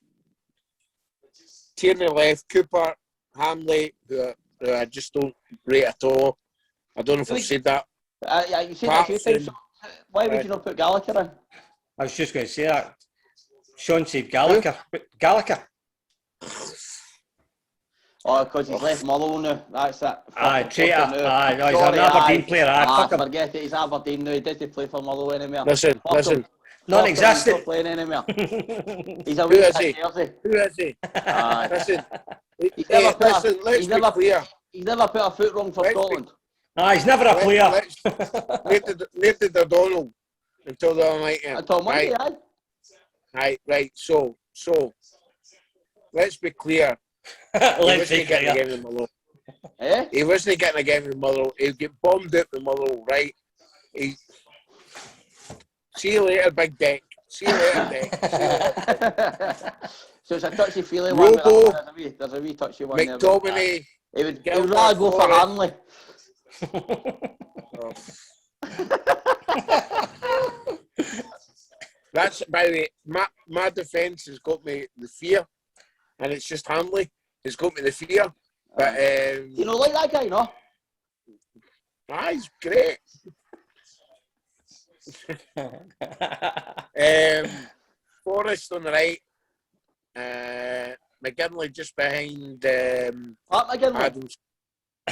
Tierney left, Cooper, Hamley, who I just don't rate at all. I don't know if I've said that. Yeah, you said that a few times. Why would you not put Gallagher in? I was just going to say that. Sean said Gallagher. Gallagher. Oh, because he's left Motherwell now. That's it. Traitor. He's an Aberdeen player. Forget it. He's Aberdeen now. He doesn't play for Motherwell anymore. Listen. Non-existent. He's not playing anymore. He's a Who is he? Listen. He's never put a foot wrong for Scotland. He's never a player. Left the Donald until the Almighty. Until Monday, Right. So let's be clear. Let's be clear. He wasn't getting a game with Motherwell. He'd get bombed out with Motherwell, right? See you later, big deck. See you later, deck. So it's a touchy feeling. Robo, there's a wee touchy one McTominay. He would rather go for Hanley. That's, by the way, my defence has got me the fear, and it's just Hanley. It's got me the fear. But you know, like that guy, no? He's great. Forrest on the right. McGinley just behind Pat McGinley. Adams.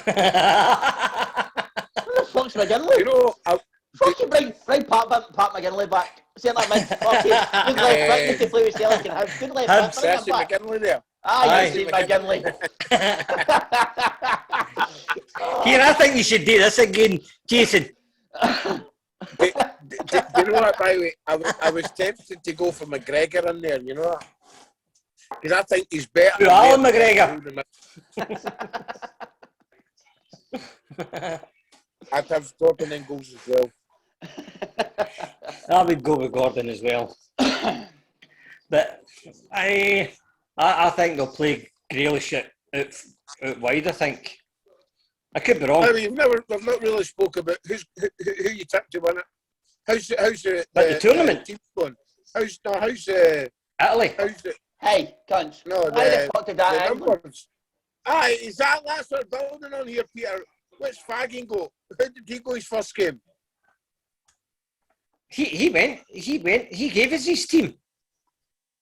Who the fuck's McGinley? You know, fucking bring Pat McGinley back. Centre mid. Fucking good left back. Used to play with Celtic and Hibs. Good left back. Bring him Jesse back. McGinley there. Aye, Steve McGinley. Here, I think you should do this again, Jason. Do you know what, by the way? I was tempted to go for McGregor in there, you know that? Because I think he's better. Who, Alan McGregor? I'd have Gordon in goals as well. I would go with Gordon as well. But I think they'll play Grealish out wide, I think. I could be wrong. I mean, we've not really spoke about who you tipped to win it. How's the tournament team going? How's Italy? How's the Hey, cunts. no Why the fuck did that the end? numbers? Aye, is that's what we're building on here, Peter. Where's Fagan go? How did he go his first game? He went. He gave us his team.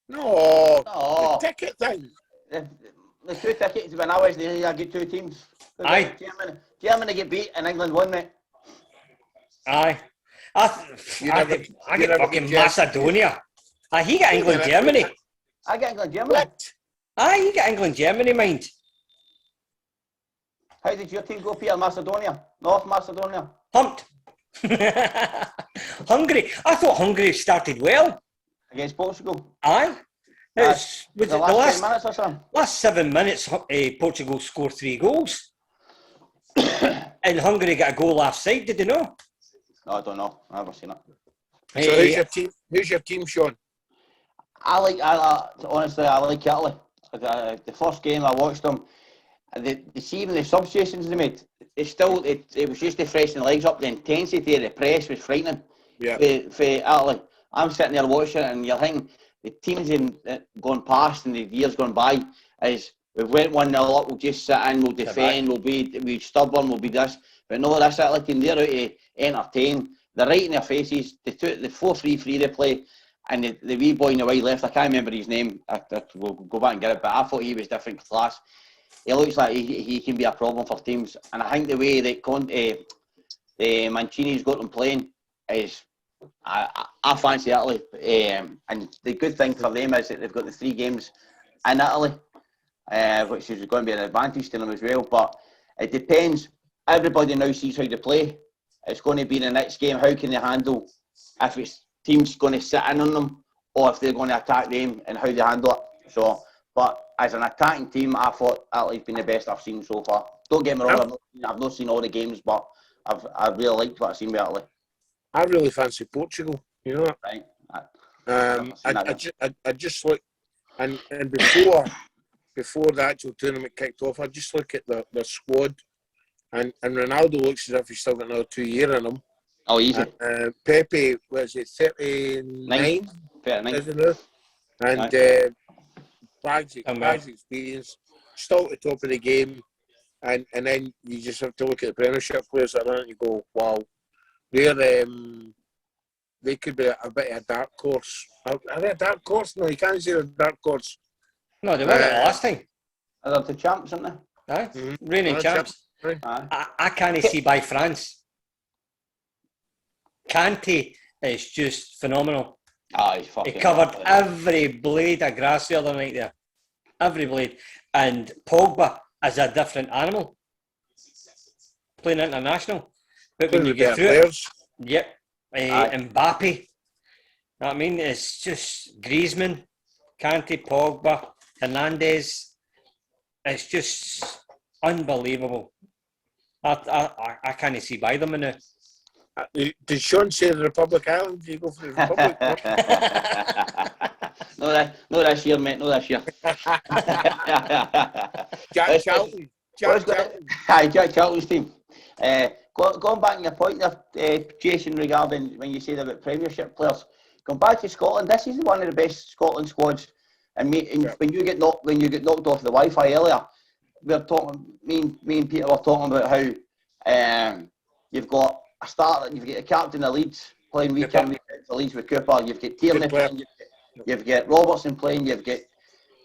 No, No. the ticket thing. The two tickets when I was there, I get two teams. Aye. Germany get beat and England won it. Aye. I get fucking Macedonia. He got England, Germany. I get England, Germany. What? He got England, Germany, mind. How did your team go, Peter? Macedonia? North Macedonia? Humped. Hungary. I thought Hungary started well. Against Portugal? Aye. Was it the last 10 minutes or something? last 7 minutes, Portugal scored 3 goals. And Hungary got a goal offside, did they know? No, I don't know. I've never seen it. So who's your team? Who's your team, Sean? Honestly, I like Italy. The first game I watched them, even the substitutions they made, it was just to freshen the legs up. The intensity of the press was frightening. Yeah. For Italy, I'm sitting there watching it, and you're thinking the teams gone past and the years gone by is we've went 1-0 up, we'll just sit in, we'll defend, we'll be stubborn, we'll be this. But no, that's Italy team. They're out to entertain. They're right in their faces. The 4-3-3 they play. And the wee boy in the wide left, I can't remember his name. We'll go back and get it, but I thought he was different class. He looks like he can be a problem for teams. And I think the way that Mancini's got them playing is, I fancy Italy. And the good thing for them is that they've got the 3 games in Italy, which is going to be an advantage to them as well. But it depends. Everybody now sees how they play. It's going to be the next game. How can they handle if it's teams going to sit in on them, or if they're going to attack them and how they handle it. So, but as an attacking team, I thought Italy's been the best I've seen so far. Don't get me wrong, I've not seen all the games, but I really liked what I've seen with Italy. I really fancy Portugal. You know that? Right. I just look, and before the actual tournament kicked off, I just look at the squad, and Ronaldo looks as if he's still got another 2 years in him. Oh, easy. Pepe, was it 39? 39. Isn't it? And Bag's experience, still at the top of the game, and then you just have to look at the Premiership players that are and you go, wow, they could be a bit of a dark horse. Are they a dark horse? No, you can't say they're a dark horse. No, they weren't the last time. Are they the champs, aren't they? Aye, reigning champs. I can't see by France. Kante is just phenomenal. He covered every blade of grass the other night there. Every blade. And Pogba is a different animal. Playing international. But when you get through it, yep. Mbappe. You know what I mean? It's just Griezmann, Kante, Pogba, Hernandez. It's just unbelievable. I can't see by them now. Did Sean say the Republic Island? Do you go for the Republic? no, this year, mate. No, this year. Jack Charlton. Jack Charlton's team. Going back to your point there, Jason, regarding when you said about Premiership players, going back to Scotland, this is one of the best Scotland squads. And when you get knocked off the Wi-Fi earlier, we're talking. Me and Peter were talking about how you've got a starter, you've got a captain of Leeds playing weekend for Leeds with Cooper. You've got Tierney playing. You've got Robertson playing. You've got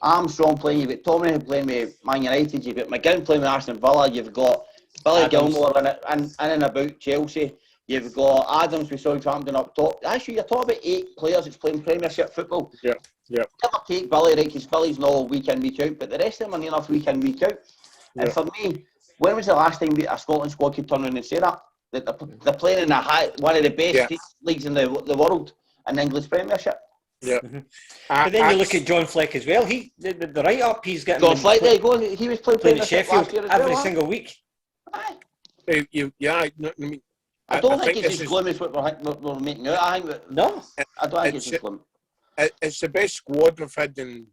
Armstrong playing. You've got Tommy playing with Man United. You've got McGinn playing with Aston Villa. You've got Billy Gilmore in and about Chelsea. You've got Adams with Southampton up top. Actually, you're talking about 8 players that's playing Premiership football. Yeah. Never take Billy, right, because Billy's not week in, week out, but the rest of them are near enough week in, week out. Yeah. And for me, when was the last time a Scotland squad could turn around and say that? That they're playing in one of the best leagues in the world, in the English Premiership. Yeah. But then you look at John Fleck as well. The write-up he's getting. John Fleck, there you go. He was playing at Sheffield last year as every well, single week. Aye. I don't think it's as glim as what we're making out. I don't think it's as glim. It's the best squad we've had in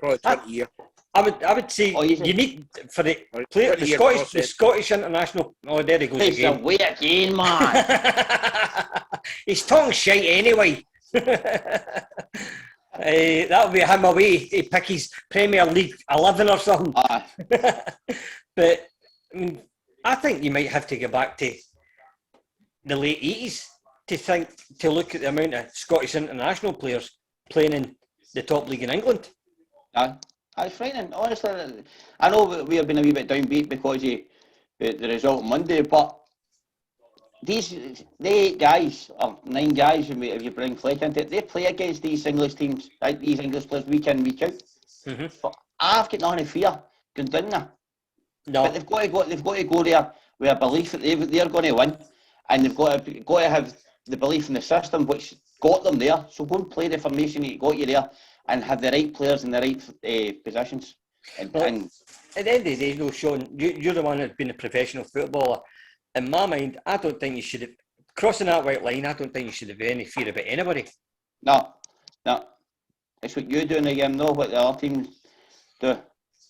probably 20 years. I would say you need for the player, the Scottish international. Oh, there he goes again. He's away again, man. He's talking shite anyway. That'll be him away. He pick his Premier League 11 or something. But I mean, I think you might have to go back to the late 80s to look at the amount of Scottish international players playing in the top league in England. It's frightening. Honestly, I know we have been a wee bit downbeat because of the result on Monday, but the 8 guys, or 9 guys, if you bring Fleck into it, they play against these English teams, like these English players week in, week out. Mm-hmm. But I've got nothing to fear going down there. No. But they've got to go there with a belief that they're going to win, and they've got to have the belief in the system which got them there. So go and play the formation that got you there, and have the right players in the right positions. And at the end of the day, though, Sean, you're the one that's been a professional footballer. In my mind, I don't think you should have crossing that white line. I don't think you should have any fear about anybody. No. It's what you do in the game, not what the other teams do.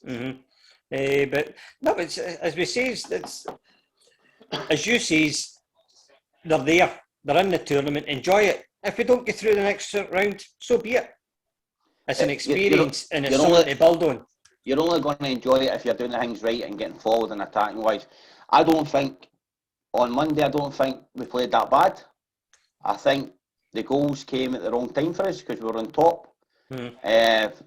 Mm-hmm. But no, it's as we say, it's as you say, they're there. They're in the tournament. Enjoy it. If we don't get through the next round, so be it. It's an experience and it's something to build on. You're only going to enjoy it if you're doing the things right and getting forward and attacking wise. I don't think on Monday, we played that bad. I think the goals came at the wrong time for us because we were on top.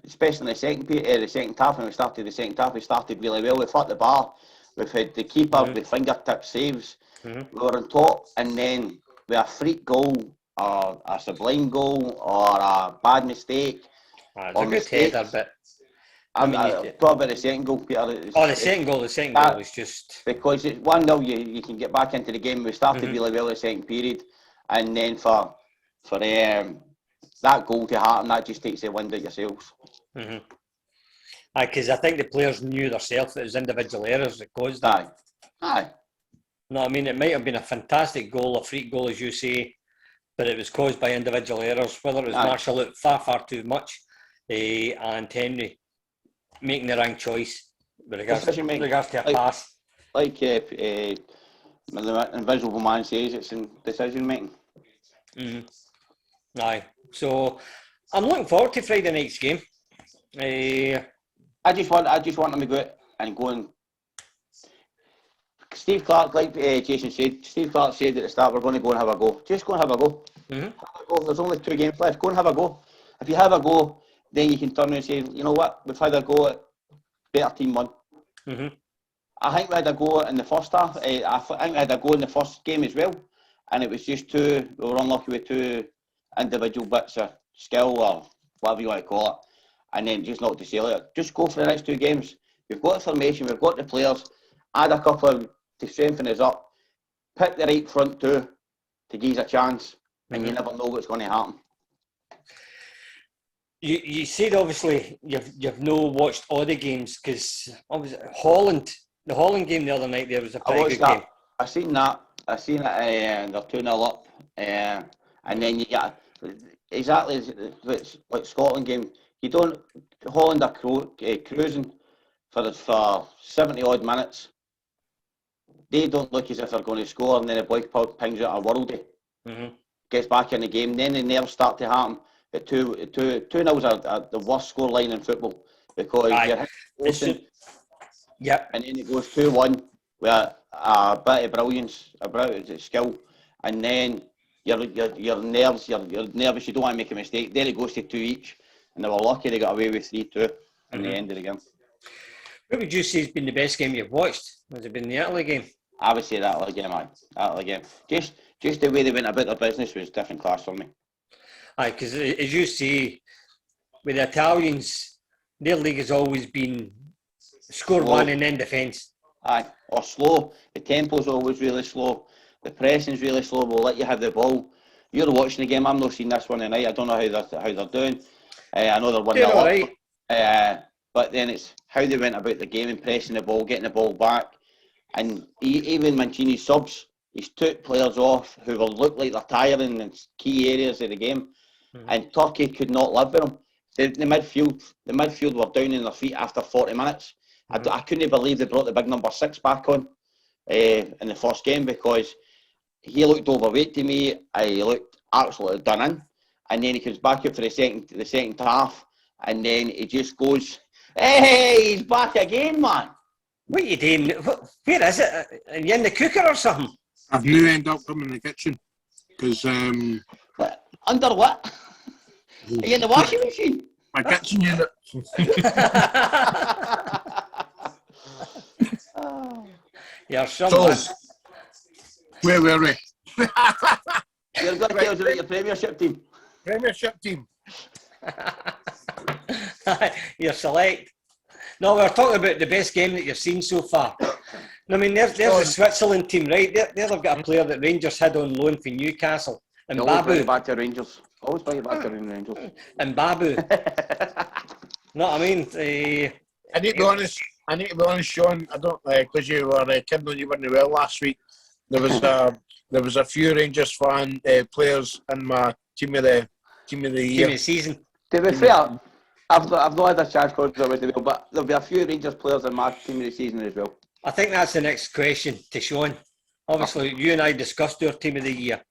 Especially in the second half, when we started the second half, we started really well. We fought the bar. We've had the keeper with fingertip saves. We were on top, and then with a freak goal or a sublime goal or a bad mistake. It's a good header, but I'm talking about the second goal, Peter. The second goal is just... Because it's 1-0, you can get back into the game. We started really well in the second period, and then for that goal to happen, that just takes the wind out yourselves. Because I think the players knew themselves that it was individual errors that caused that. Aye. No, I mean, it might have been a fantastic goal, a freak goal, as you say, but it was caused by individual errors, whether it was Marshall out far too much and Henry making the wrong choice with regards to a pass. Like the invisible man says, it's in decision making. Aye. So I'm looking forward to Friday night's game. I just want them to go and Steve Clarke, like Jason said, Steve Clarke said at the start, we're going to go and have a go. Just go and have a go. Have a go. There's only 2 games left. Go and have a go. If you have a go, then you can turn around and say, you know what, we've had a go at better team won. I think we had a go in the first half. I think we had a go in the first game as well. And it was just we were unlucky with 2 individual bits of skill or whatever you want to call it. And then just knocked the sail out. Just go for the next 2 games. We've got the formation, we've got the players. Add a couple to strengthen us up. Pick the right front 2 to give us a chance. And you never know what's going to happen. You said obviously you've no watched all the games because obviously the Holland game the other night there was a pretty good game. I seen that. I seen it. They're 2-0 up, and then you get exactly like Scotland game. You don't Holland are cruising for 70 odd minutes. They don't look as if they're going to score, and then the boy pings out a worldie. Gets back in the game. Then the nerves start to happen. 2-0 are the worst score line in football because you're hitting and then it goes 2-1 with a bit of brilliance, a bit of skill, and then your nerves, you're nervous, you don't want to make a mistake. Then it goes to 2 each, and they were lucky they got away with 3-2 in the end of the game. What would you say has been the best game you've watched? Has it been the Italy game? I would say that again, man. That again. Just the way they went about their business was different class for me. Aye, because as you say, with the Italians, their league has always been score Slow. one and then defence. Aye, or slow. The tempo's always really slow. The pressing's really slow. We'll let you have the ball. You're watching the game. I'm not seeing this one tonight. I don't know how they're doing. I know they're 1-0 all right. But then it's how they went about the game and pressing the ball, getting the ball back. And even Mancini's subs, he's took players off who will look like they're tiring in key areas of the game. Mm-hmm. And Turkey could not live with them. The midfield were down in their feet after 40 minutes. Mm-hmm. I couldn't believe they brought the big number 6 back on in the first game, because he looked overweight to me. He looked absolutely done in. And then he comes back up for the second half, and then he just goes, "Hey, he's back again, man." What are you doing? Where is it? Are you in the cooker or something? I've now ended up coming in the kitchen. Because, under what? Are you in the washing machine? My kitchen unit. You're somewhere. So, where were we? You're going to tell us about your Premiership team. Premiership team. You're select. No, we're talking about the best game that you've seen so far. I mean, there's the Switzerland team, right? There they've got a player that Rangers had on loan for Newcastle. And Babu. Back to Rangers. Always bring it back to Rangers. And Babu. No, I mean, I need to be honest, Sean. I don't because you were kindling you weren't well last week. There was a few Rangers fan players in my team of the year. Team of the season. To be fair, I've not had a chance to go with the wheel, but there'll be a few Rangers players in my team of the season as well. I think that's the next question to Sean. Obviously, you and I discussed your team of the year.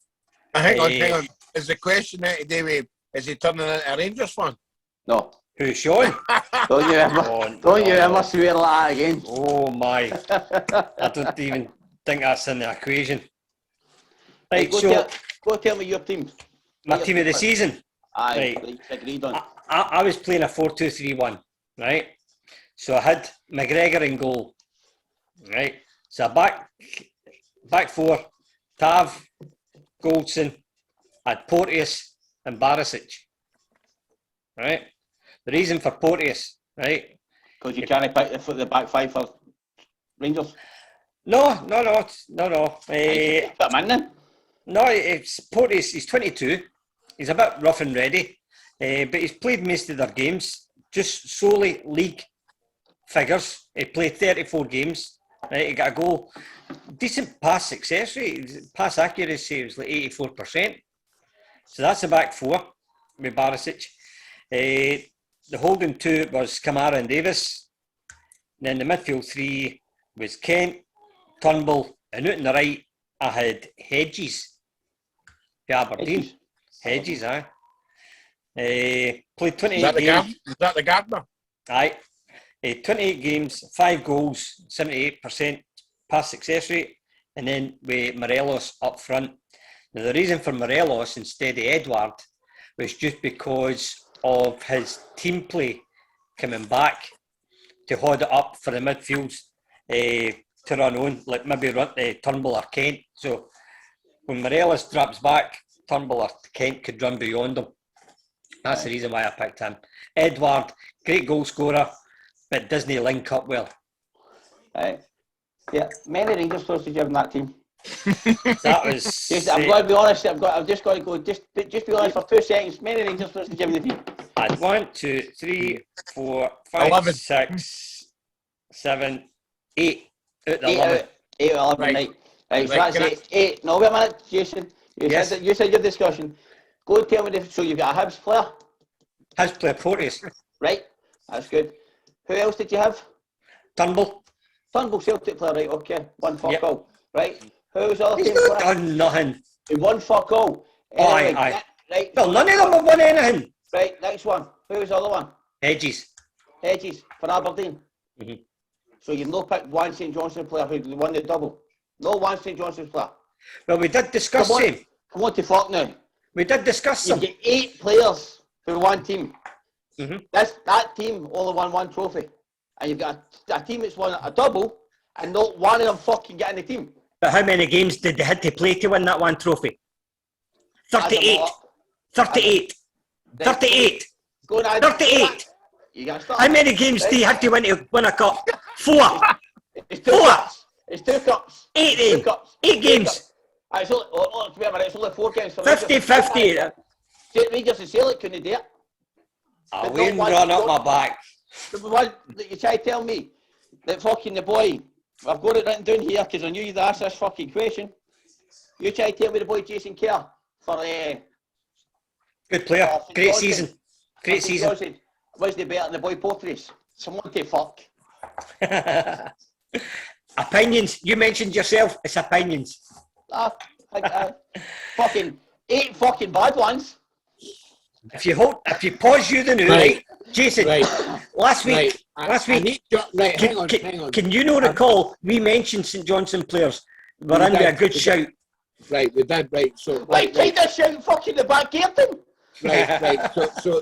Hang on. Is the question there today with, is he turning into a Rangers fan? No. Who, Sean? Don't you ever swear like that again. Oh my. I don't even think that's in the equation. Right, go tell me your team. My team of the season? Aye, right. Agreed on. I was playing a 4-2-3-1, right? So I had McGregor in goal, right? So back four, Tav, Goldson, I had Porteous and Barisic, right? The reason for Porteous, right? Because you can't pick the back five for Rangers? No. Put him in then? No, it's Porteous. He's 22. He's a bit rough and ready, but he's played most of their games, just solely league figures. He played 34 games, right? He got a goal. Decent pass success rate. Pass accuracy was like 84%. So that's the back four with Barisic. The holding two was Kamara and Davis. And then the midfield three was Kent, Turnbull, and out on the right I had Hedges for Aberdeen. Hedges, aye. Played 28 games. Is that the gardener? Aye. 28 games, 5 goals, 78% pass success rate, and then with Morelos up front. Now, the reason for Morelos instead of Edward was just because of his team play coming back to hold it up for the midfield to run on, like maybe Turnbull or Kent. So when Morelos drops back, Turnbull or Kent could run beyond him. That's the reason why I picked him. Edward, great goal scorer, but doesn't link up well. Right. Yeah, many Rangers players did you have in that team? That was. I'm going to be honest. I've just got to go. Just be honest for 2 seconds. Many Rangers players did you have in the team? I had 1, 2, 3, 4, 5, 11. 6, 7, 8 out of 11. 8 out of 11, right. So that's 8. No, wait a minute, Jason. You said your discussion. Go and tell me. So you've got a Hibs player? Hibs player Porteous. Right. That's good. Who else did you have? Turnbull. Turnbull, Celtic player, right? Okay. 1 fuck all. Right. Who's the other He's team not player? done nothing. He 1 fuck all. Anyway, aye. Right. Well, none of them have won anything. Right. Next one. Who's the other one? Hedges for Aberdeen. Mm-hmm. So you've no picked one St Johnstone player who won the double. No one St Johnstone player. Well, we did discuss him. Come on to fuck now. We did discuss You've him. got 8 players for one team. Mm-hmm. That team only won 1 trophy. And you've got a team that's won a double and not one of them fucking get in the team. But how many games did they had to play to win that one trophy? 38. 38. 38. Go on, 38. You got to start. How many games do you have to win a cup? 4. It's 2 4. cups. It's 2 cups. 8 games. 8 games. It's only 4 games. 50-50. Rangers and Celtic couldn't do it. I wouldn't run up my back. The one that you try to tell me that fucking the boy, I've got it written down here because I knew you'd ask this fucking question. You try to tell me the boy Jason Kerr for good player. Great season. Great season. Was they better than the boy Portrace? Someone to fuck. Opinions. You mentioned yourself. It's opinions. Fucking 8 fucking bad ones. If you pause you the new, right, Jason, last week, hang on. Can you not recall we mentioned St Johnstone players were in with a good shout? Right, we did, right. So, kind of shout fucking the back Gairton. Right.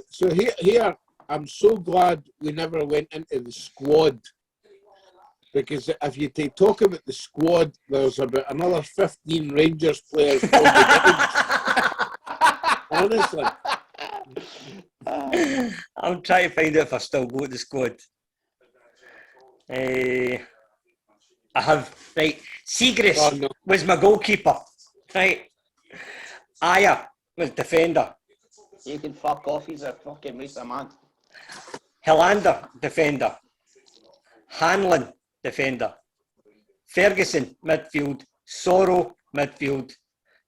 So here, I'm so glad we never went into the squad. Because if you talk about the squad, there's about another 15 Rangers players. Honestly. I'm trying to find out if I still go to the squad. I have, right, Seagrass was my goalkeeper, right? Aya was defender. You can fuck off, he's a fucking waste of man. Helander, defender. Hanlon, defender. Ferguson, midfield. Sorrow, midfield.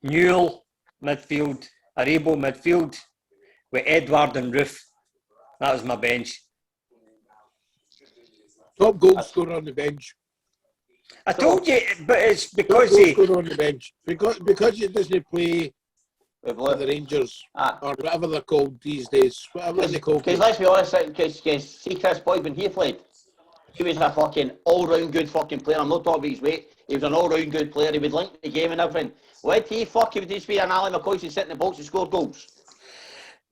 Newell, midfield. Aribo, midfield. With Edward and Roof. That was my bench. Top goal scorer on the bench. I told you, but it's because top goal scorer on the bench. Because he doesn't play for the Rangers, or whatever they're called these days. Whatever they're called. Because let's be honest, because see Chris Boyd when he played, he was a fucking all-round good fucking player. I'm not talking about his weight. He was an all-round good player. He would link the game and everything. Would he would just be an Alan McCoy and sit in the box and score goals?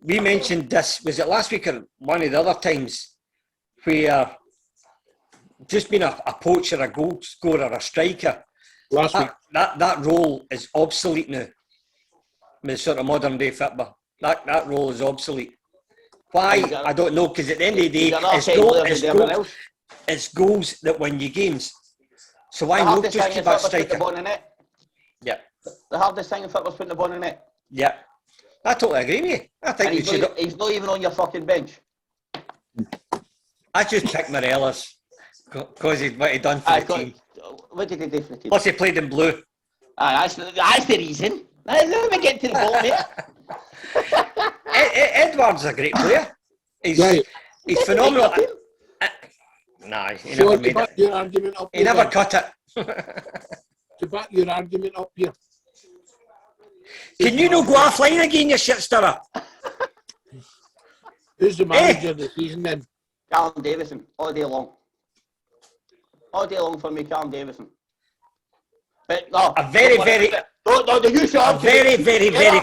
We mentioned this, was it last week or one of the other times, where just being a poacher, a goal scorer, a striker, last week. That role is obsolete now. With sort of modern day football. That role is obsolete. Why? I don't know, because at the end of the day, it's goals that win you games. So why not just keep that striker? Yeah. The hardest thing in football is putting the ball in the net. Yeah. I totally agree with you. I think he's not even on your fucking bench. I just picked Morelos because he's what he done for the team. What did he do for the team? Plus he played in blue. That's the reason. Now we get to the ball, mate. Edward's a great player. He's phenomenal. Nah, he never made it. Your argument up he never cut it. To back your argument up here. Can you not go offline again, you shit stirrer? Who's the manager of the season then? Callum Davison, all day long. All day long for me, Callum Davison. But no, very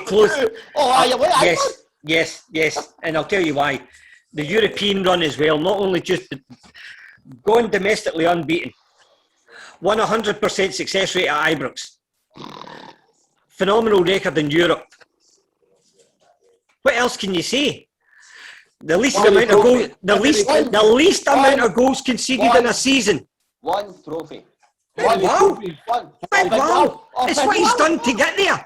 close. Oh, Yes, and I'll tell you why. The European run as well, not only just going domestically unbeaten, won 100% success rate at Ibrox. Phenomenal record in Europe. What else can you say? The least amount of goals conceded in a season. One trophy. Wow. It's what he's done to get there.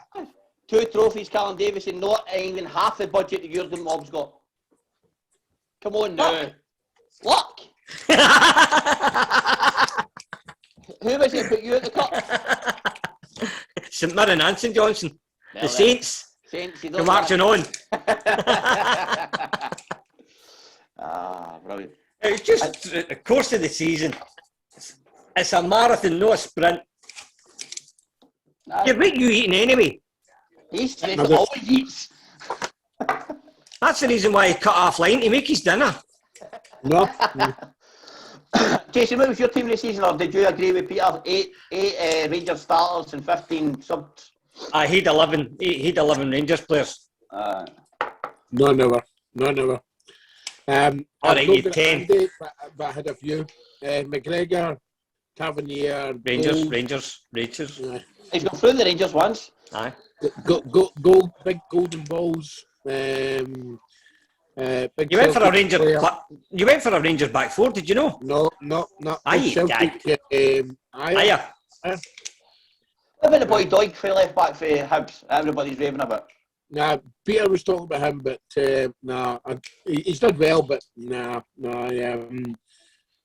2 trophies, Callum Davison, not even half the budget that Jurgen Klopp's got. Come on now. Luck. Who was it put you at the cup? St Mirren and St Johnstone. The Saints. They're marching on. Brilliant. It's just the course of the season. It's a marathon, no a sprint. What are you eating anyway? He's always eats. That's the reason why he cut off line to make his dinner. No. Jason, what was your team this season, or did you agree with Peter? 8 Rangers starters and 15 subs. I had 11 Rangers players. No, never. All right, you 10. But I had a few. McGregor, Tavernier, Rangers. Yeah. He's gone through the Rangers once. Aye. Gold, big golden balls. Big You went for a Celtic player. You went for a Rangers back four, did you know? No. Aye, Celtic. Aye. What about the boy Doig for left back for Hibs? Everybody's raving about. Nah, Peter was talking about him, but he's done well, but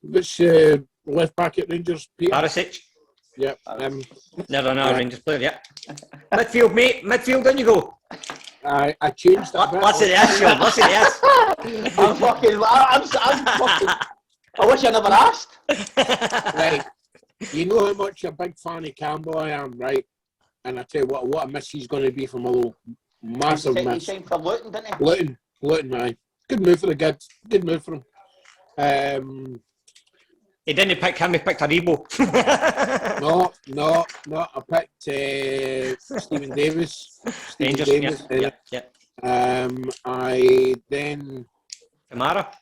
Which left back at Rangers, Peter? Barisic. Yeah. Never know, Rangers player, yeah. Midfield, mate. Midfield, down you go. I changed that. What's it is, Sean? What's it is? I'm fucking. I wish I never asked. Right. You know how much a big fan of Campbell I am, right? And I tell you what a miss he's going to be from a little massive miss. He signed for Luton, didn't he? Luton, aye. Good move for the kids. Good move for him. He didn't pick him, he picked Aribo. No. I picked Stephen Davis. Rangers, yeah. I then... Kamara?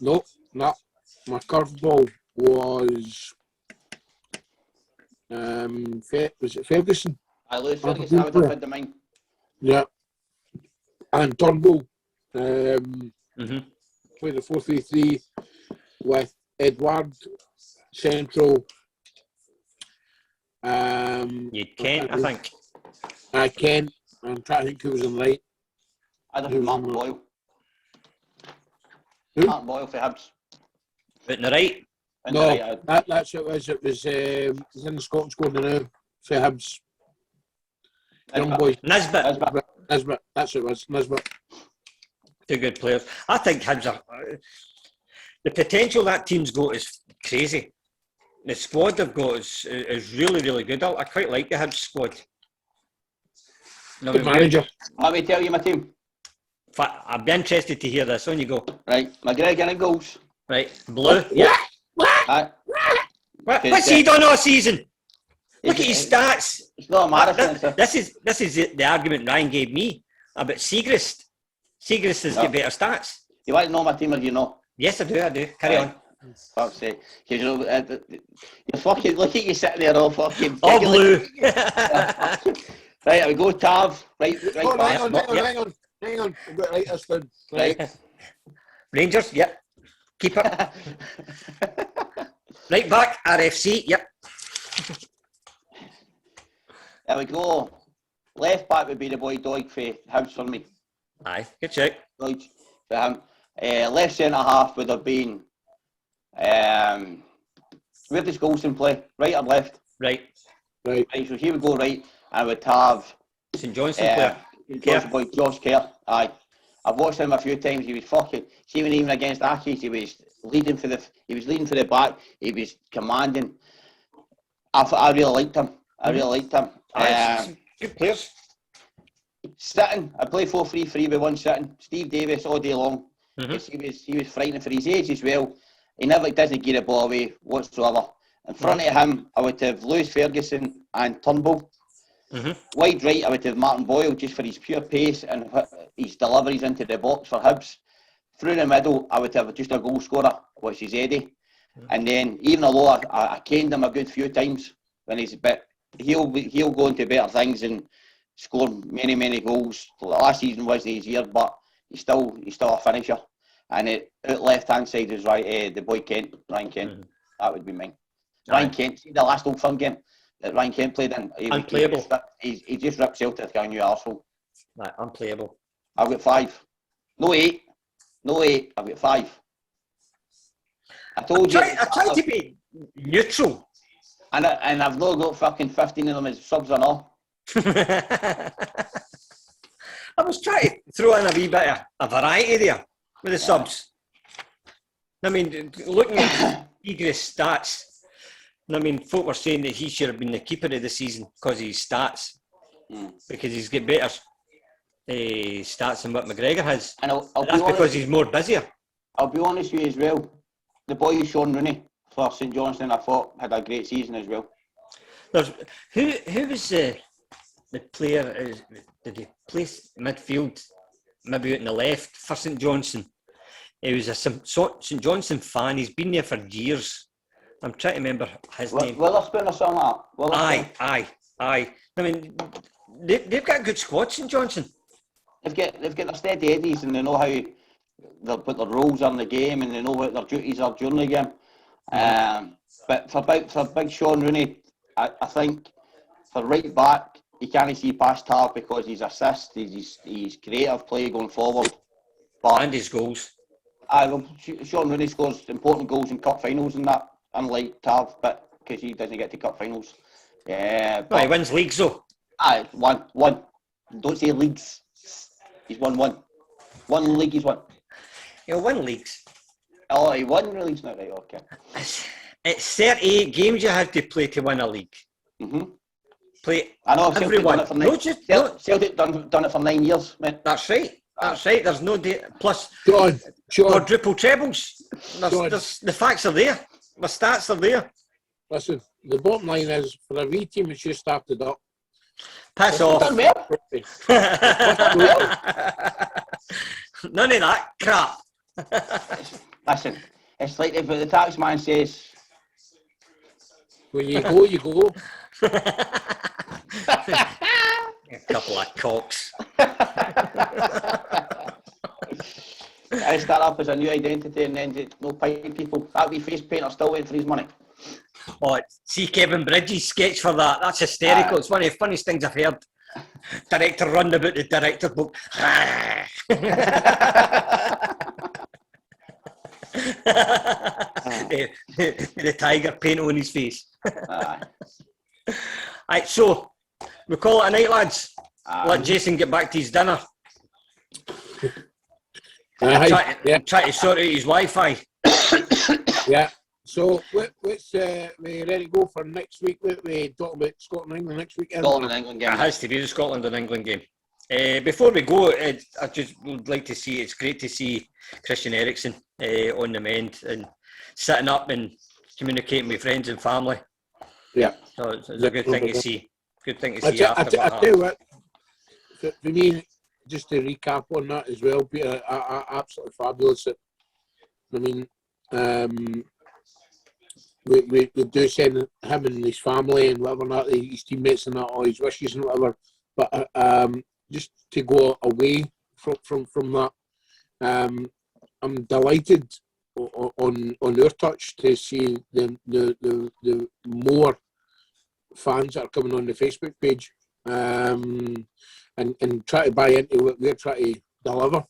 No. My curveball was... was it Ferguson? I lose Ferguson, I would have had the mind. Yeah. And Turnbull. Played the 4-3-3 with Edward Central. You can't, I think. I can. I'm trying to think who was on the right. I'd have Mark Boyle. Who? Mark Boyle for Hibs. But in the right? No, that's it was. It was in the Scotland squad now for Hibs. Young boy. Nisbet. That's what it was. Nisbet. Two good players. I think Hibs are... the potential that team's got is crazy. The squad they've got is really, really good. I quite like the Hibs squad. Good manager. Let me tell you my team. I'd be interested to hear this. On you go. Right, McGregor in goals. Right, Blue. Yeah. What's he done all season? Look at his stats. It's not a marathon. This is the argument Ryan gave me about Siegrist. Siegrist has got better stats. You want to know my team or do you know? Yes, I do. Carry on. Fuck's sake. Because you know, you're fucking, look at you sitting there all fucking... All blue. Right, we go Tav. Right back. Hang on. I've got to write this down. Right. Rangers, yep. Keeper. Right back, RFC, yep. There we go. Left back would be the boy Doig for Hibs for me. Aye, good check. Doig for him. Left centre half would have been... where does Golson play? Right or left? Right. Right, so here we go right. I would have... St Johnstone player. Josh Kerr. Aye. I've watched him a few times. He was fucking... See, when even against Aki, he was leading for the back. He was commanding. I really liked him. Good players. Sitting. I play 4-3-3 with one sitting. Steve Davis all day long. He was frightening for his age as well. He never doesn't get a ball away whatsoever. In front of him, I would have Lewis Ferguson and Turnbull. Wide right, I would have Martin Boyle just for his pure pace and his deliveries into the box for Hibs. Through the middle, I would have just a goal scorer, which is Eddie. And then, even although I caned him a good few times when he's a bit, he'll go into better things and score many goals. Last season was his year, but he's still a finisher. And out left hand side is the boy Ryan Kent. That would be mine. Ryan Kent, see the last Old Firm game that Ryan Kent played in? Unplayable. He just ripped Celtic like a new arsehole. Right, unplayable. I've got 5. No 8. I've got 5. I told you. I tried to be neutral. And I've not got fucking 15 of them as subs and all. I was trying to throw in a wee bit of a variety there with the subs. I mean, looking at Egress stats, I mean, folk were saying that he should have been the keeper of the season because of his stats. Because he's got better stats than what McGregor has. And that's because he's more busier. I'll be honest with you as well. The boy Sean Rooney for St Johnstone, I thought, had a great season as well. Who was the player? Did he play midfield? Maybe out on the left for St Johnstone. He was a St Johnstone fan. He's been there for years. I'm trying to remember his name. Witherspoon or something like that. Aye. I mean, they've got a good squad, St Johnson. They've got their steady eddies, and they know how what their roles are in the game, and they know what their duties are during the game. But for big Sean Rooney, I think for right back, you can't see past Tar because he's assist, he's creative play going forward. And his goals. Sean Rooney scores important goals in cup finals and that, unlike Tav, but because he doesn't get to cup finals. Yeah, but he wins leagues though. One. Don't say leagues. He's won one. One league he's won. He'll win leagues. Oh, he won leagues now, right? Okay. It's 38 games you have to play to win a league. Play. I know. Everyone. Celtic done it for 9 years, man. That's right. There's no data. Plus, John. quadruple trebles. The facts are there. The stats are there. Listen, the bottom line is, for a wee team that's just started up, Piss off. None of that crap. Listen, it's like if the tax man says, when you go, you go. A couple of cocks. I start up as a new identity and then no paying people. That wee face painter still waiting for his money. Oh, see Kevin Bridges' sketch for that. That's hysterical. It's one of the funniest things I've heard. Director run about the director book. the tiger paint on his face. Right, so we call it a night, lads. Let Jason get back to his dinner. Try to sort out his Wi-Fi. Yeah. So let's we ready to go for next week. We talk about Scotland and England next weekend. Scotland and England game. It has to be the Scotland and England game. Before we go, I just would like to see. It's great to see Christian Eriksen on the mend and sitting up and communicating with friends and family. Yeah. So it's a good thing to see. Good thing to see. I tell you what. For me, just to recap on that as well, Peter, absolutely fabulous. I mean, we do send him and his family and whatever, not his teammates and that, all his wishes and whatever. But just to go away from that, I'm delighted on our touch to see the more fans that are coming on the Facebook page. And try to buy into what we're trying to deliver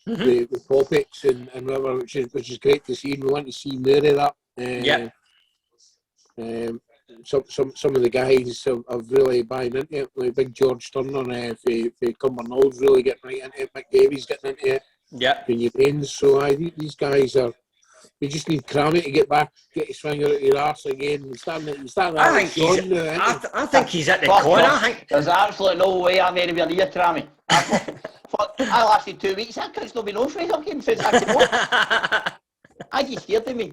with topics and whatever, which is great to see. And we want to see more of that. Some of the guys have really buying into it, like Big George Turner for Cumbernauld really getting right into it. McDavid's getting into it. Yeah. So these guys are. You just need Crammy to get his finger out your arse again. I think he's at the corner. There's absolutely no way I'm anywhere near Crammy. I lasted 2 weeks. I couldn't still be no for him since I he's scared of me.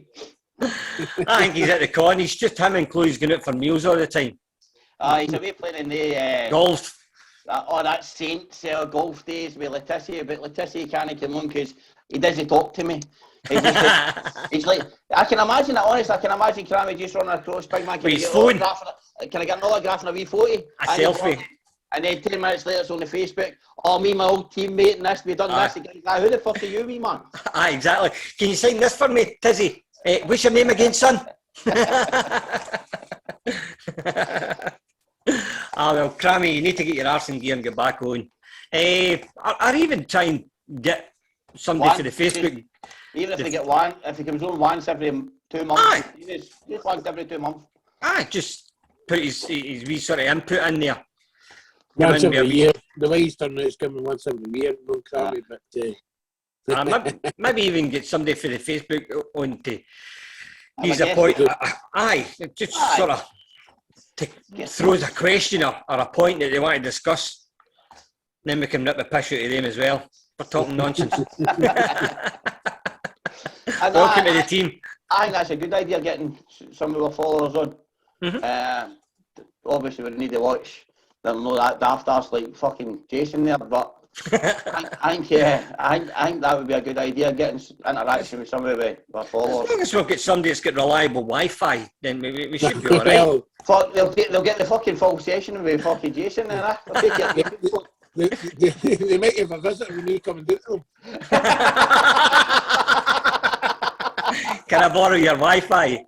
I think he's at the corner. He's just him and Chloe's going out for meals all the time. He's away playing in the golf. That Saints golf days with Letizia, but Letizia can't come on because he doesn't talk to me. He's like, I can imagine that, honest. I can imagine Crammy just running across, big man. Can I get an autograph and a wee photo? A selfie. And then 10 minutes later it's on the Facebook. Oh, me, my old teammate and this, we done this. Who the fuck are you, wee man? Exactly. Can you sign this for me, Tizzy? What's your name again, son? Well, Crammy, you need to get your arse in gear and get back on. Or even try and get somebody to the Facebook. Even if they get one, if he comes on once every 2 months, just once every 2 months. Just put his wee sort of input in there. Once every year. The way he's turning it's coming once every year. No Crammy, but maybe even get somebody for the Facebook on to use a point. Sort of throws a question or a point that they want to discuss. Then we can rip the piss out of them as well for talking nonsense. Welcome to the team. I think that's a good idea, getting some of our followers on. Obviously, we need to watch. They'll know that daft ass like fucking Jason there, but I think that would be a good idea, getting interaction with somebody with followers. As long as we've got somebody that's got reliable Wi-Fi, then we should be all right. Fuck, they'll get the fucking full session with fucking Jason and that. They might have a visitor when you come and do them. Can I borrow your Wi-Fi?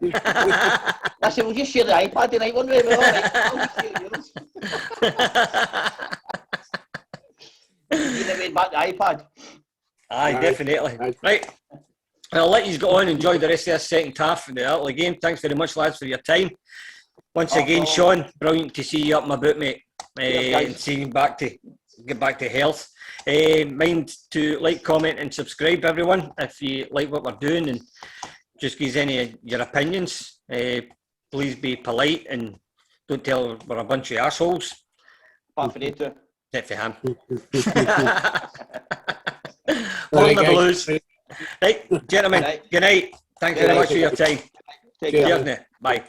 I said, we'll just share the iPad tonight, won't we? All right. You need back the iPad. Aye, definitely. Right. I'll let you go on and enjoy the rest of this second half of the early game. Thanks very much, lads, for your time. Once again, Sean, brilliant to see you up my boot, mate. And seeing get back to health. Mind to like, comment and subscribe, everyone, if you like what we're doing, and just give us any of your opinions. Please be polite and don't tell we're a bunch of assholes. Apart from you two. Except for him. On the blues. Right, gentlemen, good night. Thanks very much for your time. Take care. Cheers, mate. Bye.